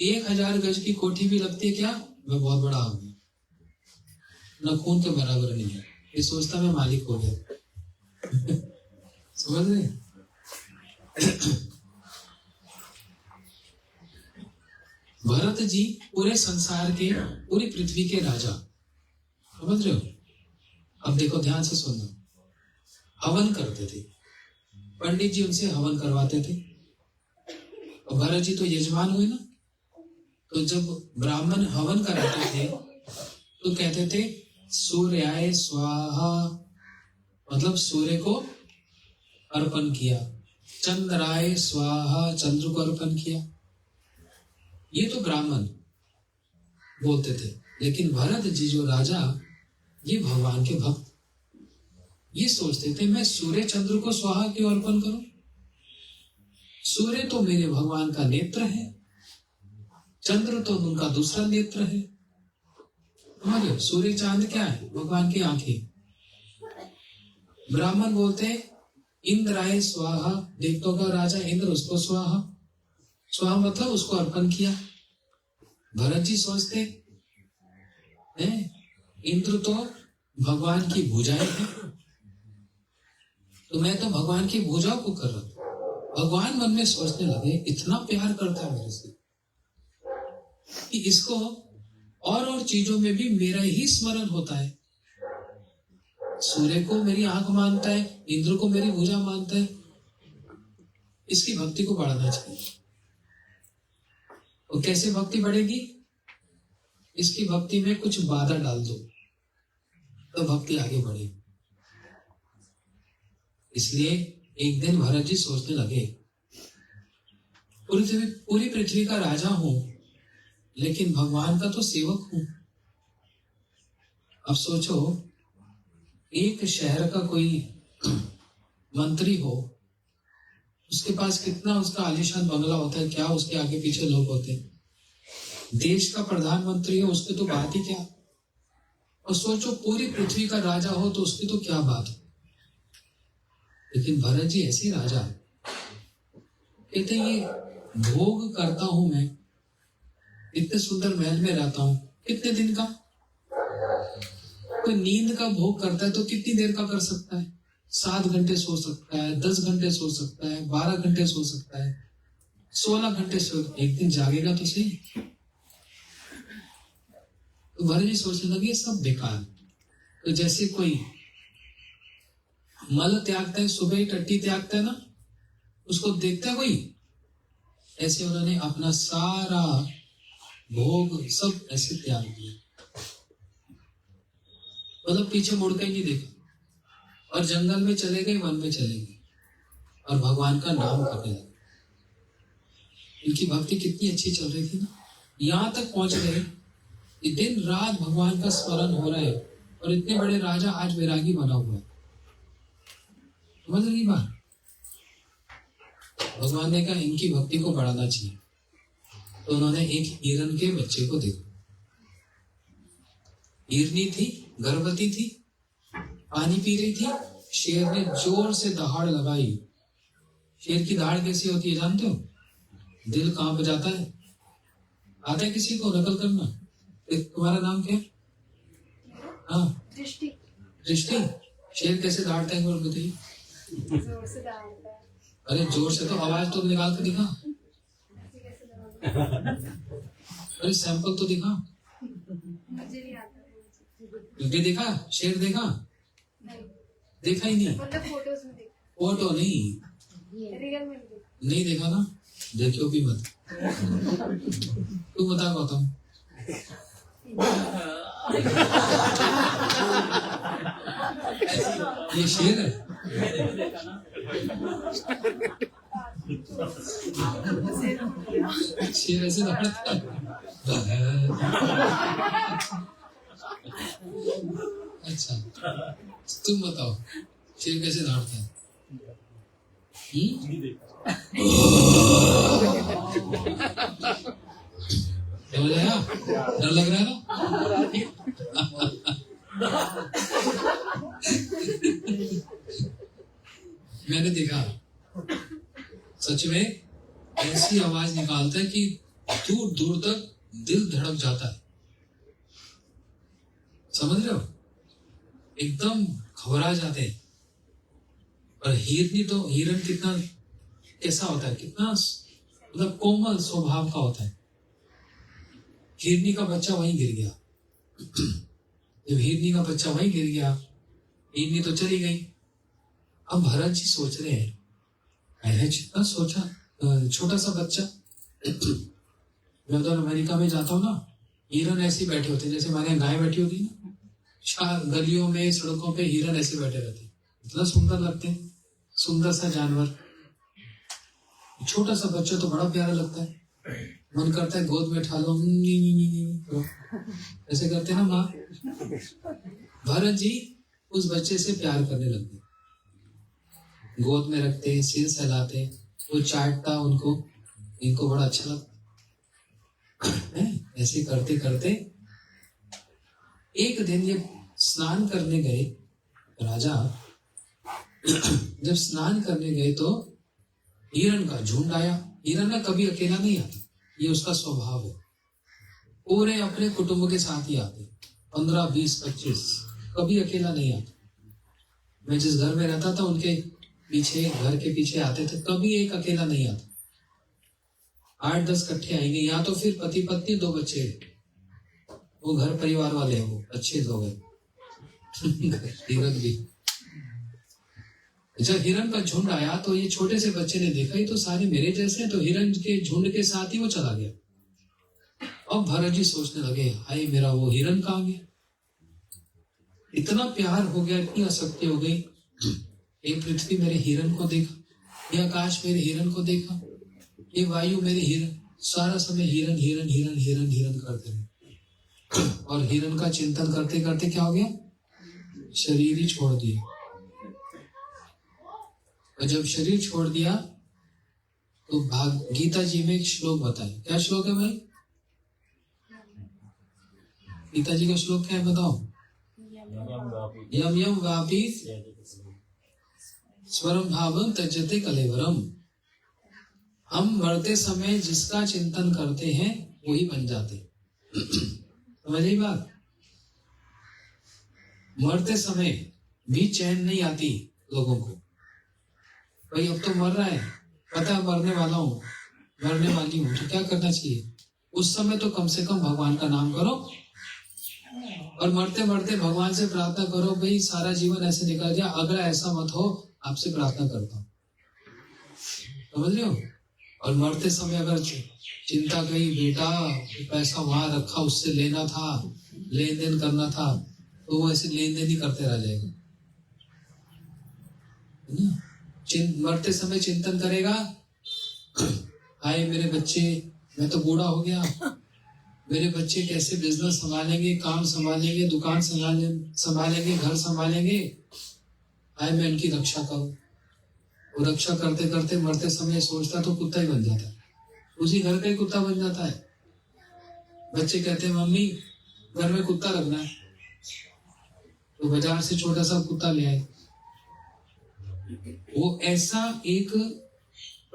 1000 गज की कोठी भी लगती है क्या, मैं बहुत बड़ा आदमी, न खून के बराबर नहीं है। ये सोचता मैं मालिक हो गया। समझ रहे? भरत जी पूरे संसार के, पूरी पृथ्वी के राजा, समझ रहे हो? अब देखो ध्यान से सुनना। हवन करते थे, पंडित जी उनसे हवन करवाते थे। और भरत जी तो यजमान हुए ना, तो जब ब्राह्मण हवन कराते थे तो कहते थे सूर्याय स्वाहा, मतलब सूर्य को अर्पण किया। चंद्राय स्वाहा, चंद्र को अर्पण किया। ये तो ब्राह्मण बोलते थे। लेकिन भरत जी जो राजा, ये भगवान के भक्त, ये सोचते थे मैं सूर्य चंद्र को स्वाहा क्यों अर्पण करूं? सूर्य तो मेरे भगवान का नेत्र है, चंद्र तो उनका दूसरा नेत्र है। समझो, सूर्य चांद क्या है? भगवान की आंखें। ब्राह्मण बोलते इंद्राय स्वाहा, देवताओं का राजा इंद्र, उसको स्वाहा, स्वाहा मतलब उसको अर्पण किया। भरत जी सोचते हैं इंद्र तो भगवान की भुजाएं हैं, तो मैं तो भगवान की भुजाओं को कर रहा था। भगवान मन में सोचने लगे इतना प्यार करता है मेरे से कि इसको और चीजों में भी मेरा ही स्मरण होता है। सूर्य को मेरी आंख मानता है, इंद्र को मेरी भुजा मानता है, इसकी भक्ति को बढ़ाना चाहिए। और कैसे भक्ति बढ़ेगी? इसकी भक्ति में कुछ बाधा डाल दो तो भक्ति आगे बढ़ेगी। इसलिए एक दिन भरत जी सोचने लगे पूरी पृथ्वी का राजा हूं, लेकिन भगवान का तो सेवक हूं। अब सोचो, एक शहर का कोई मंत्री हो, उसके पास कितना उसका आलीशान बंगला होता है, क्या उसके आगे पीछे लोग होते हैं। देश का प्रधानमंत्री हो, उसकी तो बात ही क्या। और सोचो पूरी पृथ्वी का राजा हो तो उसकी तो क्या बात है। लेकिन भरत जी ऐसे राजा कहते ये भोग करता हूं मैं, इतने सुंदर महल में रहता हूं, कितने दिन का? कोई नींद का भोग करता है तो कितनी देर का कर सकता है? 7 घंटे सो सकता है, 10 घंटे सो सकता है, 12 घंटे सो सकता है, 16 घंटे सो, एक दिन जागेगा तो सही। तो भरत जी सोचने लगे सब बेकार। तो जैसे कोई मल त्यागता है, सुबह ही टट्टी त्यागता है ना, उसको देखता है कोई, ऐसे उन्होंने अपना सारा भोग सब ऐसे त्याग दिया, मतलब पीछे मुड़ के ही नहीं देखा, और जंगल में चले गए, वन में चले गए, और भगवान का नाम करने लगे। इनकी भक्ति कितनी अच्छी चल रही थी ना, यहां तक पहुंच गए दिन रात भगवान का स्मरण हो रहा है, और इतने बड़े राजा आज वैरागी बना हुआ है। समझ रही बात? भगवान ने कहा इनकी भक्ति को बढ़ाना चाहिए, तो उन्होंने एक हिरन के बच्चे को देखा। हिरनी थी, गर्भवती थी, पानी पी रही थी। शेर ने जोर से दहाड़ लगाई। शेर की दहाड़ कैसी होती है जानते हो? दिल कांप जाता है। आता है किसी को नकल करना? तुम्हारा नाम क्या है? हाँ, दृष्टि। दृष्टि। शेर कैसे दहाड़ता है बताइए? जोर से दहाड़ता है। अरे जोर से तो आवाज तो निकाल कर दिखा। अरे सैंपल तो दिखा। मुझे नहीं आता। ये देखा? शेर देखा? नहीं। देखा ही नहीं। मतलब फोटोज में देखा। फोटो नहीं, रियल में देखा। नहीं देखा ना, देखियो भी मत। तू बता गौतम। ये शेर है। शेर ऐसे दौड़ता है। अच्छा, तुम बताओ शेर कैसे दौड़ता है? क्या हो जाएगा? डर लग रहा है ना? मैंने देखा सच में ऐसी आवाज निकालता है कि दूर दूर तक दिल धड़क जाता है। समझ रहे हो? एकदम घबरा जाते हैं। और हिरन कितना कैसा होता है, कितना मतलब कोमल स्वभाव का होता है। हिरनी का बच्चा वहीं गिर गया। जब हिरनी का बच्चा वहीं गिर गया, हिरनी तो चली गई। अब भरत जी सोच रहे हैं, मैंने जितना सोचा छोटा सा बच्चा। मैं तो अमेरिका में जाता हूँ ना, हिरन ऐसे बैठे होते जैसे हमारे यहाँ गाय बैठी होती है ना, गलियों में सड़कों पे हिरन ऐसे बैठे रहते, इतना सुंदर लगते हैं। सुंदर सा जानवर। छोटा सा बच्चा तो बड़ा प्यारा लगता है, मन करता है गोद में उठा लो, ऐसे करते हैं ना माँ। भरत जी उस बच्चे से प्यार करने लगते, गोद में रखते, सिर सहलाते, वो चाटता उनको, इनको बड़ा अच्छा लगता है। ऐसे करते करते एक दिन ये स्नान करने गए राजा। जब स्नान करने गए तो हिरन का झुंड आया। हिरन ना कभी अकेला नहीं आता, ये उसका स्वभाव है। पूरे अपने कुटुंब के साथ ही आते, 15, 20, 25, कभी अकेला नहीं आता। मैं जिस घर में रहता था उनके पीछे, घर के पीछे आते थे, कभी एक अकेला नहीं आता। 8-10 इकट्ठे आएंगे। यहाँ तो फिर पति पत्नी 2 बच्चे, वो घर परिवार वाले हैं, वो अच्छे लोग हैं। हिरन भी। जब हिरन का झुंड आया तो ये छोटे से बच्चे ने देखा ये तो सारे मेरे जैसे हैं, तो हिरन के झुंड के साथ ही वो चला गया। अब भरत जी सोचने लगे, हाय मेरा वो हिरन कहाँ गया? इतना प्यार हो गया, इतनी आसक्ति हो गई। ये पृथ्वी मेरे हिरन को देखा, ये आकाश मेरे हिरन को देखा, ये वायु मेरे हिरन, सारा समय हिरन हिरन हिरन हिरन हिरन करते रहे। और हिरन का चिंतन करते करते क्या हो गया? शरीर ही छोड़ दिया। और जब शरीर छोड़ दिया तो गीता जी में एक श्लोक बताए। क्या श्लोक है भाई? गीता जी का श्लोक क्या है बताओ? यम यम वापी स्वरम भावम त्यजते कलेवरम। हम मरते समय जिसका चिंतन करते हैं वही बन जाते। समझ बात? मरते समय भी चैन नहीं आती लोगों को। भाई अब तो मर रहा है, पता है मरने वाला हूँ, मरने वाली हूँ, तो क्या करना चाहिए? उस समय तो कम से कम भगवान का नाम करो, और मरते मरते भगवान से प्रार्थना करो, भाई सारा जीवन ऐसे निकल जाए, अगला ऐसा मत हो, आपसे प्रार्थना करता हूँ। समझ रहे हो? और मरते समय अगर चिंता कही, बेटा पैसा वहां रखा, उससे लेना था, लेन देन करना था, तो वो ऐसे लेन देन ही करते रह जाएगा। मरते समय चिंतन करेगा, हाय मेरे बच्चे, मैं तो बूढ़ा हो गया, मेरे बच्चे कैसे बिजनेस संभालेंगे, काम संभालेंगे, दुकान संभालेंगे, घर संभालेंगे, हाय मैं इनकी रक्षा करूं। वो रक्षा करते करते मरते समय सोचता तो कुत्ता ही बन जाता है, उसी घर का ही कुत्ता बन जाता है। बच्चे कहते हैं मम्मी घर में कुत्ता रखना है, तो बाजार से छोटा सा कुत्ता ले आए। वो ऐसा एक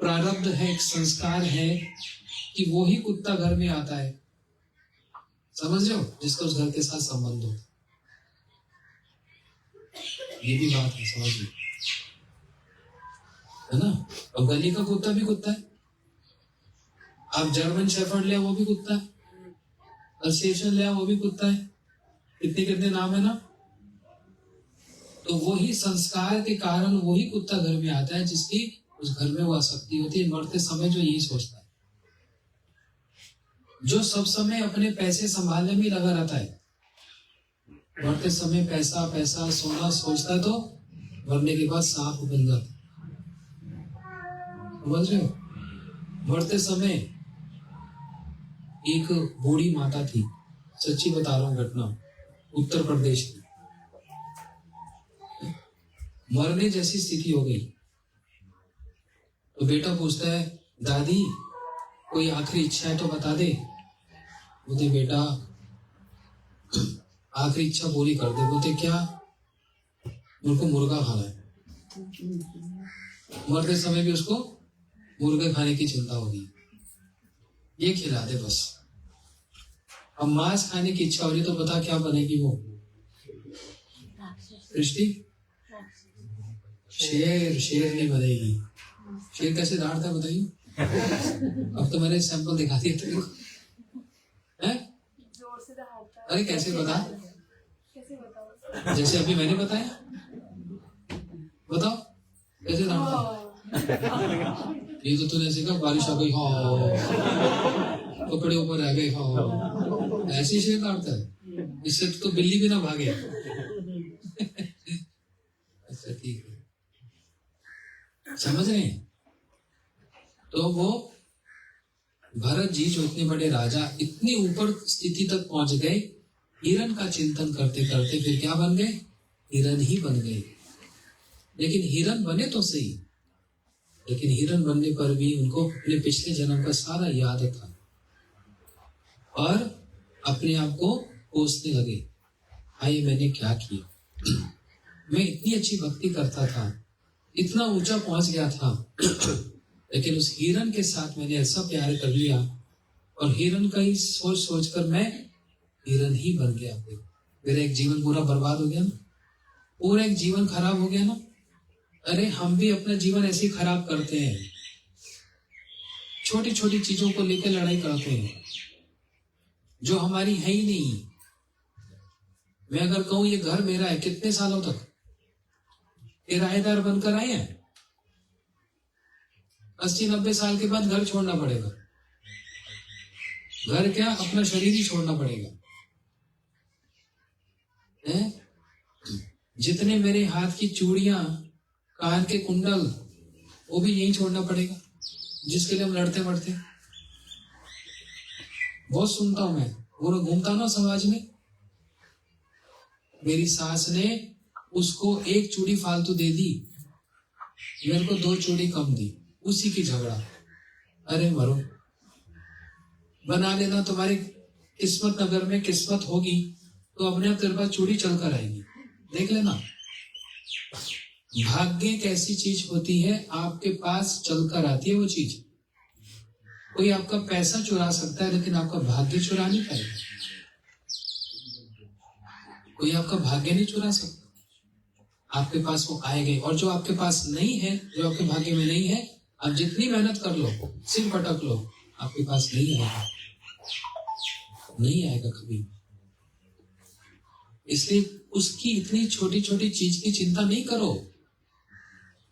प्रारब्ध है, एक संस्कार है कि वो ही कुत्ता घर में आता है। समझ रहे हो? जिसका उस घर के साथ संबंध हो। ये भी बात है, समझ लो, है ना? अब गली का कुत्ता भी कुत्ता है। आप जर्मन शेफर्ड ले, वो भी कुत्ता है। अल्सेशियन ले, वो भी कुत्ता है। कितने कितने नाम है ना? तो वही संस्कार के कारण वही कुत्ता घर में आता है जिसकी उस घर में वो आसक्ति होती है। मरते समय जो यही सोचता है, जो सब समय अपने पैसे संभालने में लगा रहता है, मरते समय पैसा पैसा सोना सोचता है, तो मरने के बाद सांप बन जाता है। समझ रहे हो? मरते समय एक बूढ़ी माता थी, सच्ची बता रहा हूं घटना, उत्तर प्रदेश में। मरने जैसी स्थिति हो गई तो बेटा पूछता है, दादी कोई आखिरी इच्छा है तो बता दे। बोलते बेटा आखिरी इच्छा पूरी कर दे। बोलते क्या? उनको मुर्गा खाना है। मरते समय भी उसको मुर्गे खाने की चिंता होगी, ये खिला दे बस। अब मांस खाने की इच्छा हो रही तो बता क्या बनेगी वो? सृष्टि शेर नहीं बनेगी। शेर कैसे डांटता है बताइए? अब तो मैंने सैंपल दिखा दिया तेरे को, हैं? जोर से दहाड़ता है। अरे कैसे बता? कैसे बताओ? जैसे अभी मैंने बताया, बताओ कैसे डांटता है? ये तो तूने ऐसे कहा बारिश आ गई, हाँ कपड़े ऊपर रह गए, हाँ ऐसे शेर डांटता है। इससे तो बिल्ली भी ना भागे। अच्छा ठीक है, समझ रहे हैं? तो वो भरत जी जो इतने बड़े राजा, इतनी ऊपर स्थिति तक पहुंच गए, हिरण का चिंतन करते करते फिर क्या बन गए? हिरण ही बन गए। लेकिन हिरण बने तो सही, लेकिन हिरण बनने पर भी उनको अपने पिछले जन्म का सारा याद था और अपने आप को कोसने लगे, हाय मैंने क्या किया? मैं इतनी अच्छी भक्ति करता था, इतना ऊंचा पहुंच गया था, लेकिन उस हिरण के साथ मैंने ऐसा प्यार कर लिया और हिरण का ही सोच सोच कर मैं हिरण ही बन गया। मेरा एक जीवन पूरा बर्बाद हो गया ना, पूरा एक जीवन खराब हो गया ना। अरे हम भी अपना जीवन ऐसे ही खराब करते हैं, छोटी छोटी चीजों को लेकर लड़ाई करते हैं जो हमारी है ही नहीं। मैं अगर कहूं ये घर मेरा है, कितने सालों तक किराएदार बनकर आए हैं? 80-90 साल के बाद घर छोड़ना पड़ेगा। घर क्या, अपना शरीर ही छोड़ना पड़ेगा। जितने मेरे हाथ की चूड़ियां, कान के कुंडल, वो भी यही छोड़ना पड़ेगा जिसके लिए हम लड़ते मरते। बहुत सुनता हूं मैं, वो घूमता ना समाज में, मेरी सास ने उसको एक चूड़ी फालतू दे दी, मेरे को 2 चूड़ी कम दी, उसी की झगड़ा। अरे मरो, बना लेना, तुम्हारी किस्मत नगर में किस्मत होगी तो अपने आप तेरे पास चूड़ी चलकर आएगी, देख लेना। भाग्य एक ऐसी चीज होती है, आपके पास चलकर आती है वो चीज। कोई आपका पैसा चुरा सकता है लेकिन आपका भाग्य चुरा नहीं पाएगा। कोई आपका भाग्य नहीं चुरा सकता, आपके पास वो आएगा। और जो आपके पास नहीं है, जो आपके भाग्य में नहीं है, आप जितनी मेहनत कर लो, सिर पटक लो, आपके पास नहीं आएगा, नहीं आएगा कभी। इसलिए उसकी इतनी छोटी छोटी चीज की चिंता नहीं करो,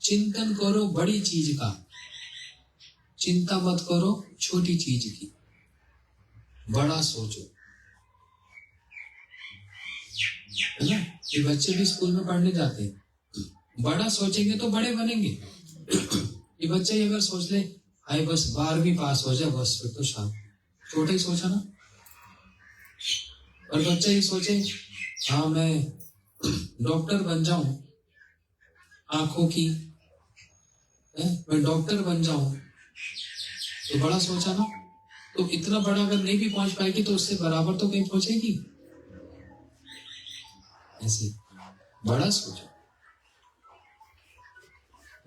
चिंतन करो बड़ी चीज का, चिंता मत करो छोटी चीज की, बड़ा सोचो, है ना। ये बच्चे भी स्कूल में पढ़ने जाते हैं, बड़ा सोचेंगे तो बड़े बनेंगे। ये बच्चा ही अगर सोच ले हाय बस 12वीं पास हो जाए बस, फिर तो शांत, छोटा ही सोचा ना। और बच्चा ही सोचे हाँ मैं डॉक्टर बन जाऊं आंखों की, मैं डॉक्टर बन जाऊं, तो बड़ा सोचा ना। तो इतना बड़ा अगर नहीं भी पहुंच पाएगी तो उससे बराबर तो कहीं पहुंचेगी। ऐसे बड़ा सोचो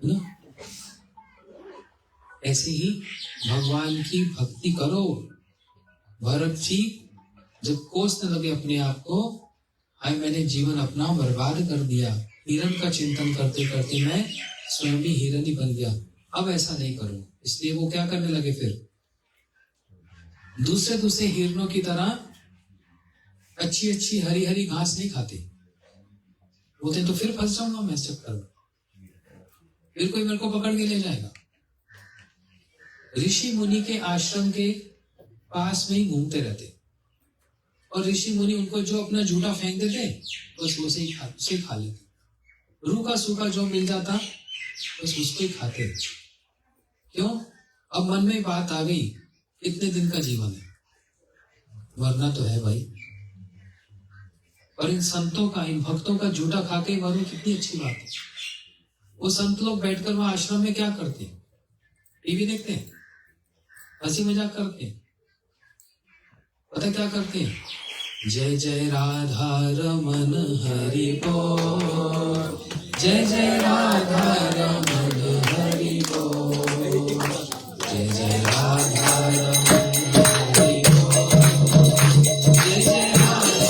ना। ऐसे ही भगवान की भक्ति करो। भरत जी जब कोसने लगे अपने आप को, हाय मैंने जीवन अपना बर्बाद कर दिया, हिरण का चिंतन करते करते मैं स्वयं भी हिरण ही बन गया, अब ऐसा नहीं करूं। इसलिए वो क्या करने लगे, फिर दूसरे हिरणों की तरह अच्छी अच्छी हरी हरी घास नहीं खाते, बोलते तो फिर फंस जाऊंगा मैं इस चक्कर में। फिर कोई मेरे को पकड़ के ले जाएगा। ऋषि मुनि के आश्रम के पास में ही घूमते रहते और ऋषि मुनि उनको जो अपना जूठा फेंक देते बस उसे खा लेते। रूखा सूखा जो मिल जाता बस उसको ही खाते। क्यों? अब मन में बात आ गई, कितने दिन का जीवन है, मरना तो है भाई। और इन संतों का, इन भक्तों का जूठा खा के मरो, कितनी अच्छी बात है। वो संत लोग बैठकर वहां आश्रम में क्या करते? टीवी देखते हैं, हंसी मजाक करते हैं। पता क्या करते हैं? जय जय राधा रमन हरि बोल, जय जय राधा रमन हरि बोल, जय जय राधा रमन हरि बोल, जय जय राधा,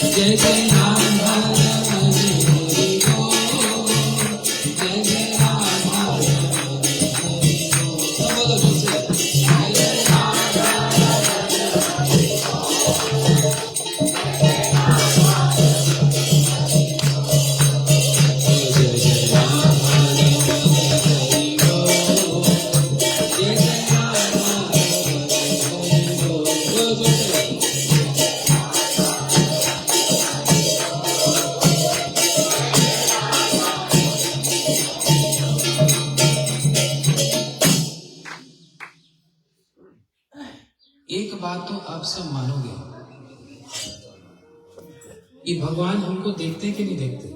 जय जय राधा रमन हरि बोल, जय जय राधा रमन हरि बोल। बोलो जय जय राधा, एक बात तो आप सब मानोगे कि भगवान हमको देखते कि नहीं देखते?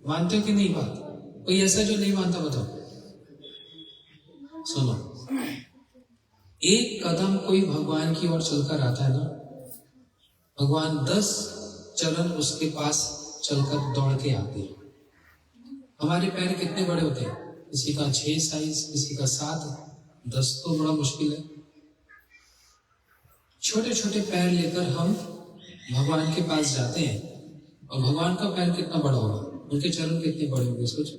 मानते हो कि नहीं बात? कोई ऐसा जो नहीं मानता बताओ। सुनो, एक कदम कोई भगवान की ओर चलकर आता है ना, भगवान 10 चरण उसके पास चलकर दौड़ के आते हैं। हमारे पैर कितने बड़े होते हैं? किसी का 6 साइज, किसी का 7, 10 तो बड़ा मुश्किल है। छोटे छोटे पैर लेकर हम भगवान के पास जाते हैं और भगवान का पैर कितना बड़ा होगा, उनके चरण कितने बड़े होंगे सोचो।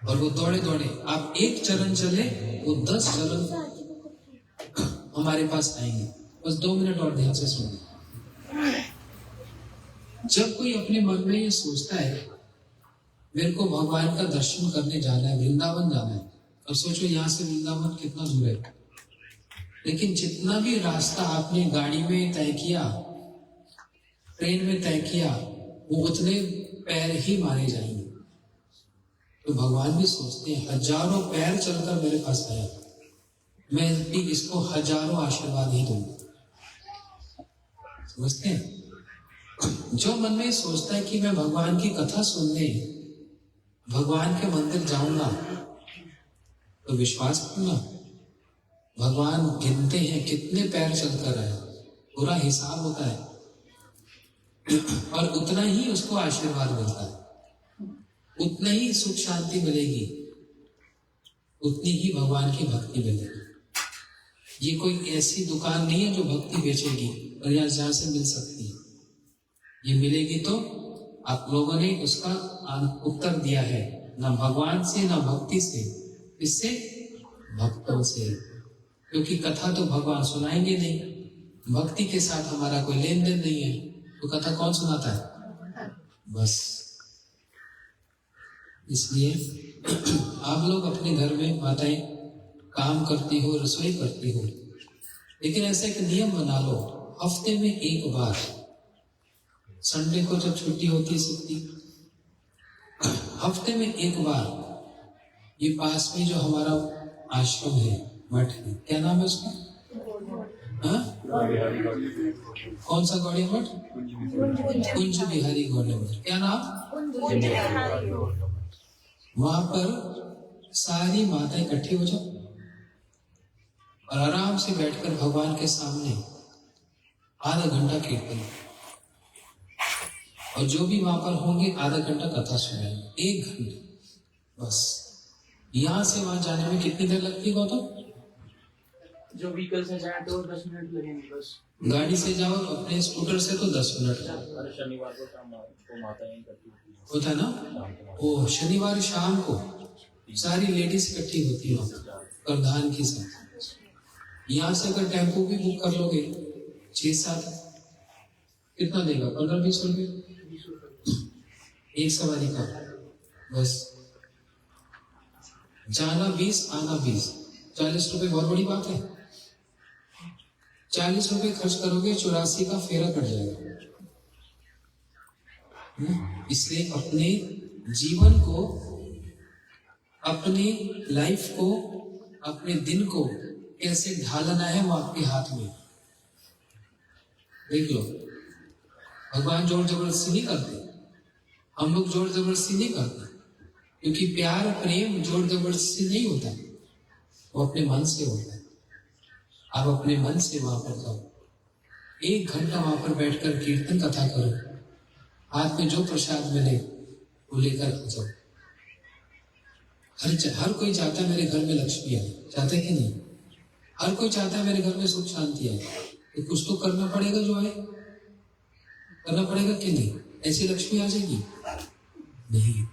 और वो दौड़े दौड़े, आप एक चरण चले वो 10 चरण हमारे पास आएंगे। बस 2 मिनट और ध्यान से सुनिए। जब कोई अपने मन में ये सोचता है मेरे को भगवान का दर्शन करने जाना है, वृंदावन जाना है, और सोचो यहाँ से वृंदावन कितना दूर है, लेकिन जितना भी रास्ता आपने गाड़ी में तय किया, ट्रेन में तय किया, वो उतने पैर ही मारे जाएंगे। तो भगवान भी सोचते हैं हजारों पैर चलकर मेरे पास आया, मैं भी इसको हजारों आशीर्वाद ही दूंगा। समझते हैं? जो मन में सोचता है कि मैं भगवान की कथा सुनने भगवान के मंदिर जाऊंगा, तो विश्वास करना भगवान गिनते हैं कितने पैर चलकर आया, पूरा हिसाब होता है, और उतना ही उसको आशीर्वाद मिलता है, उतना ही सुख शांति मिलेगी, उतनी ही भगवान की भक्ति मिलेगी। ये कोई ऐसी दुकान नहीं है जो भक्ति बेचेगी और यहाँ जहाँ से मिल सकती है। ये मिलेगी तो आप लोगों ने उसका उत्तर दिया है, ना भगवान से ना भक्ति से, इससे भक्तों से। क्योंकि कथा तो भगवान सुनाएंगे नहीं, भक्ति के साथ हमारा कोई लेन देन नहीं है, तो कथा कौन सुनाता है? बस इसलिए आप लोग अपने घर में माताएं काम करती हो, रसोई करती हो, लेकिन ऐसा एक नियम बना लो, हफ्ते में एक बार, संडे को जब छुट्टी होती है सबकी, हफ्ते में एक बार ये पास में जो हमारा आश्रम है, मठ है, क्या नाम है उसका? हाँ? कौन सा गौड़िया मठ? कुंज बिहारी गौड़िया मठ। क्या नाम? वहां पर सारी माताएं इकट्ठी हो जाओ और आराम से बैठकर भगवान के सामने आधा घंटा कीर्तन, और जो भी वहां पर होंगे आधा घंटा कथा सुनाएंगे, 1 घंटा बस। यहाँ से वहां जाने में कितनी देर लगती है गौतम? जो व्हीकल से जाए तो 10 मिनट लगेंगे बस। गाड़ी से जाओ, अपने स्कूटर से तो 10 मिनट शनिवार को शाम को माताएं करती होता है ना। वो शनिवार शाम को सारी लेडीज इकट्ठी होती है प्रधान की साथ। यहाँ से अगर टेम्पो भी बुक कर लोगे 6-7, कितना देगा? 15-20 रुपये। एक सवारी का बस। जाना 20 आना 20, 40 रुपए बहुत बड़ी बात है। 40 रुपए खर्च करोगे 84 का फेरा कट जाएगा। इसलिए अपने जीवन को, अपनी लाइफ को, अपने दिन को कैसे ढालना है वो आपके हाथ में। देख लो, भगवान जोर जबरदस्ती नहीं करते, हम लोग जोर जबरदस्ती नहीं करते, क्योंकि प्यार प्रेम जोर जबरदस्ती नहीं होता, वो अपने मन से होता है। आप अपने मन से वहां पर जाओ, 1 घंटा वहां पर बैठकर कीर्तन कथा करो, हाथ में जो प्रसाद मिले वो लेकर आ जाओ। हर कोई चाहता है मेरे घर में लक्ष्मी आए, चाहते हैं कि नहीं? हर कोई चाहता है मेरे घर में सुख शांति आए, तो कुछ तो करना पड़ेगा, जो आए करना पड़ेगा कि नहीं? ऐसी लक्ष्मी आ जाएगी? नहीं।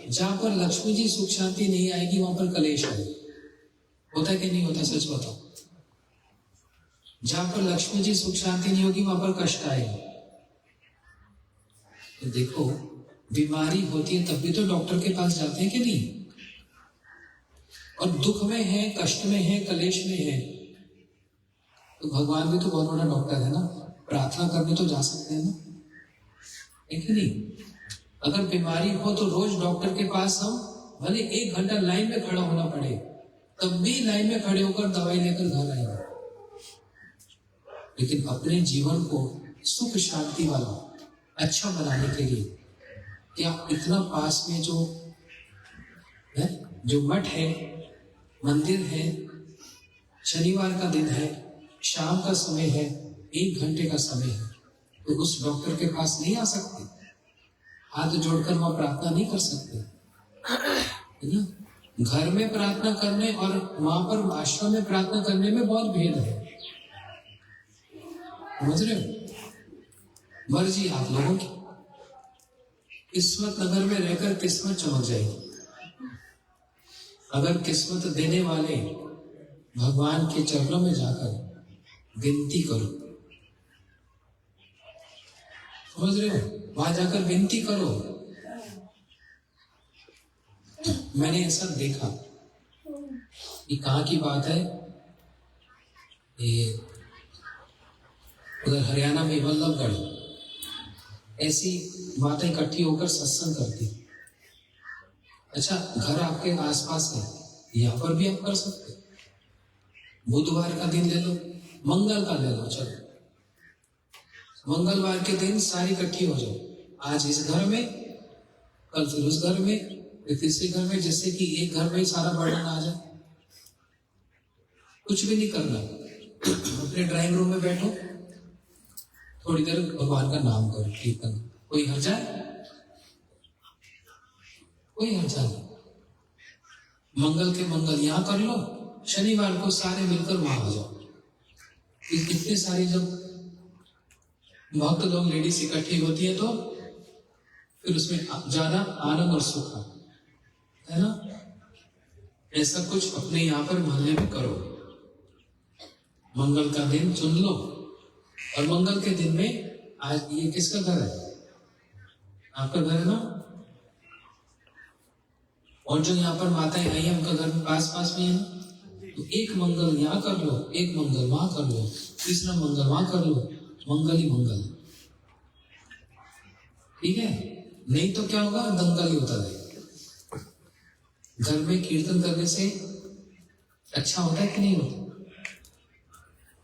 जहां पर लक्ष्मी जी सुख शांति नहीं आएगी वहां पर कलेश आए, होता है कि नहीं होता? सच बताओ। जहां पर लक्ष्मी जी सुख शांति नहीं होगी वहां पर कष्ट आएगा। तो देखो, बीमारी होती है तब भी तो डॉक्टर के पास जाते हैं कि नहीं? और दुख में है, कष्ट में है, कलेश में है, तो भगवान भी तो बहुत बड़ा डॉक्टर है ना, प्रार्थना करने तो जा सकते हैं ना, है कि नहीं? अगर बीमारी हो तो रोज डॉक्टर के पास हम भले 1 घंटा लाइन में खड़ा होना पड़े, तब भी लाइन में खड़े होकर दवाई लेकर घर आएंगे। लेकिन अपने जीवन को सुख शांति वाला अच्छा बनाने के लिए क्या इतना पास में जो मठ है, मंदिर है, शनिवार का दिन है, शाम का समय है, 1 घंटे का समय है, तो उस डॉक्टर के पास नहीं आ सकते? हाथ जोड़कर वहां प्रार्थना नहीं कर सकते? है ना? घर में प्रार्थना करने और वहां पर आश्रम में प्रार्थना करने में बहुत भेद है, समझ रहे हो? मर्जी आप लोगों की, किस्मत नगर में रहकर किस्मत चमक जाएगी। अगर किस्मत देने वाले भगवान के चरणों में जाकर विनती करो, समझ रहे हो? वहां जाकर विनती करो। मैंने ऐसा देखा, ये कहाँ की बात है, ये उधर हरियाणा में वल्लभगढ़, ऐसी माता इकट्ठी होकर सत्संग करती। अच्छा, घर आपके आसपास है, यहाँ पर भी आप कर सकते। बुधवार का दिन ले लो, मंगल का ले लो, चलो मंगलवार के दिन सारी इकट्ठी हो जाओ, आज इस घर में, कल फिर उस घर में, फिर तीसरे घर में, जिससे कि एक घर में सारा बर्डन आ जाए। कुछ भी नहीं करना, अपने ड्राइंग रूम में बैठो, थोड़ी देर भगवान का नाम करो, कीर्तन। कोई हर्जा है? कोई हर्जा नहीं। मंगल के मंगल यहाँ कर लो, शनिवार को सारे मिलकर वहां आ जाओ। कितने सारी जब भक्त लोग, लेडीज इकट्ठी होती है तो फिर उसमें ज्यादा आनंद और सुख है ना? ऐसा कुछ अपने यहाँ पर मोहल्ले में करो। मंगल का दिन चुन लो, और मंगल के दिन में, आज ये किसका घर है? आपका घर है ना? और जो यहाँ पर माताएं आई है उनका घर पास में है ना? तो एक मंगल यहाँ कर लो, एक मंगल वहां कर लो, तीसरा मंगल वहां कर लो, मंगल ही मंगल, ठीक है? नहीं तो क्या होगा, दंगल ही होता रहेगा। घर में कीर्तन करने से अच्छा होता है कि नहीं होता?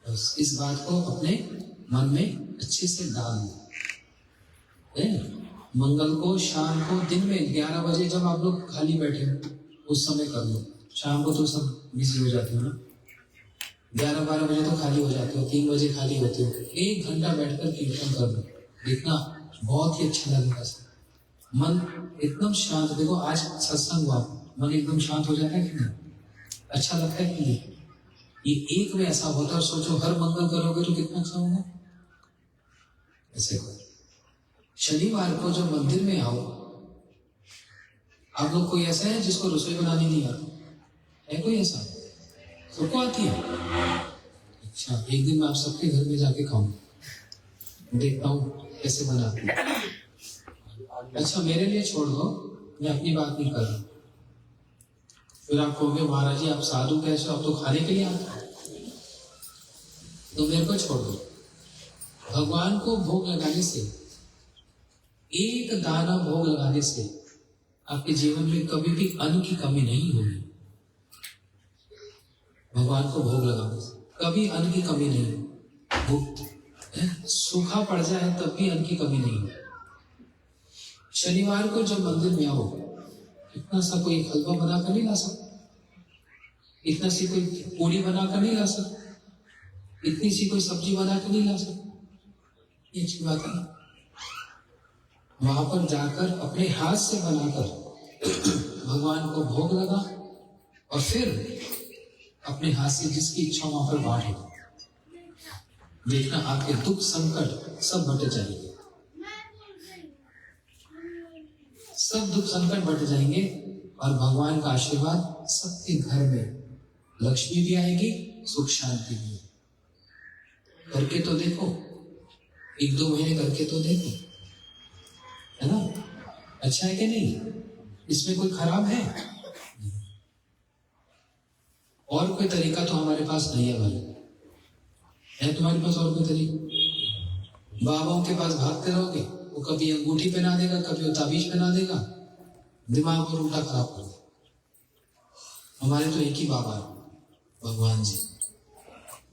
बस इस बात को अपने मन में अच्छे से डाल दो। मंगल को शाम को, दिन में 11 बजे जब आप लोग खाली बैठे हो उस समय कर लो। शाम को तो सब बिजी हो जाते हो ना, 11-12 बजे तो खाली हो जाते हो, 3 बजे खाली होते हो। 1 घंटा बैठकर कीर्तन कर लो, देखना बहुत ही अच्छा लगेगा। मन एकदम शांत, देखो आज सत्संग हुआ, मन एकदम शांत हो जाता है कि नहीं? अच्छा लगता है कि नहीं? ये एक में ऐसा होता है, सोचो हर मंगल करोगे तो कितना अच्छा होगा। ऐसे करो, शनिवार को जब मंदिर में आओ, आप लोग कोई ऐसा है जिसको रसोई बनानी नहीं आती है? कोई ऐसा? सबको आती है? अच्छा, एक दिन मैं आप सबके घर में जाके खाऊंगा, देखता हूँ कैसे बनाते हैं। अच्छा मेरे लिए छोड़ दो, मैं अपनी बात नहीं कर रहा। फिर आप कहोगे महाराज जी आप साधु कैसे, आप तो खाने के लिए आते हैं, तो मेरे को छोड़ दो। भगवान को भोग लगाने से, एक दाना भोग लगाने से आपके जीवन में कभी भी अन्न की कमी नहीं होगी। भगवान को भोग लगाने से कभी अन्न की कमी नहीं होगी। सूखा पड़ जाए तब भी अन्न की कमी नहीं होगी। शनिवार को जब मंदिर में आओ, इतना सा कोई हलवा बनाकर नहीं ला सकता, इतना सी कोई पूरी बनाकर नहीं ला सकता, इतनी सी कोई सब्जी बनाकर नहीं ला सकता। ये अच्छी बात है। वहां पर जाकर अपने हाथ से बनाकर भगवान को भोग लगा और फिर अपने हाथ से जिसकी इच्छा वहां पर बांटे। देखना आपके दुख संकट सब बट जाएंगे, सब दुख संकट बट जाएंगे और भगवान का आशीर्वाद सबके घर में, लक्ष्मी भी आएगी, सुख शांति भी। करके तो देखो, 1-2 महीने करके तो देखो, है ना? अच्छा है कि नहीं? इसमें कोई खराब है? और कोई तरीका तो हमारे पास नहीं है भाई। है तुम्हारे पास और कोई तरीका? बाबाओं के पास भागते रहोगे, वो कभी अंगूठी पहना देगा, कभी वो ताबीज पहना देगा, दिमाग और उल्टा खराब कर देगा। हमारे तो एक ही बाबा है, भगवान जी।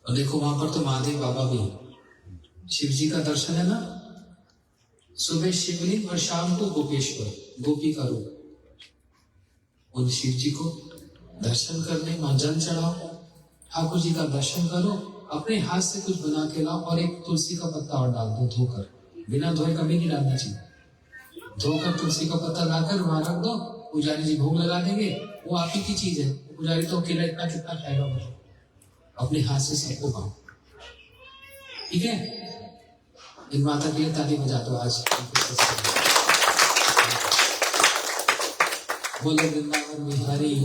और देखो वहां पर तो महादेव बाबा भी है। शिव जी का दर्शन है ना, सुबह शिवलिंग और शाम को गोपेश्वर, गोपी का रूप। उन शिव जी को दर्शन करने, वहां जल चढ़ाओ, ठाकुर जी का दर्शन करो, अपने हाथ से कुछ बना के लाओ और एक तुलसी का पत्ता और डाल दो धोकर, बिना धोए कभी नहीं डालना चाहिए। धोकर तुलसी का पत्ता लाकर वहां रख दो, पुजारी जी भोग लगा देंगे। वो आप ही की चीज है, पुजारी तो अकेला इतना कितना खाएगा, वो अपने हाथ से सबको बांटो। ठीक है? इन माता के लिए ताली बजा दो आज। बोले वृंदावन बिहारी।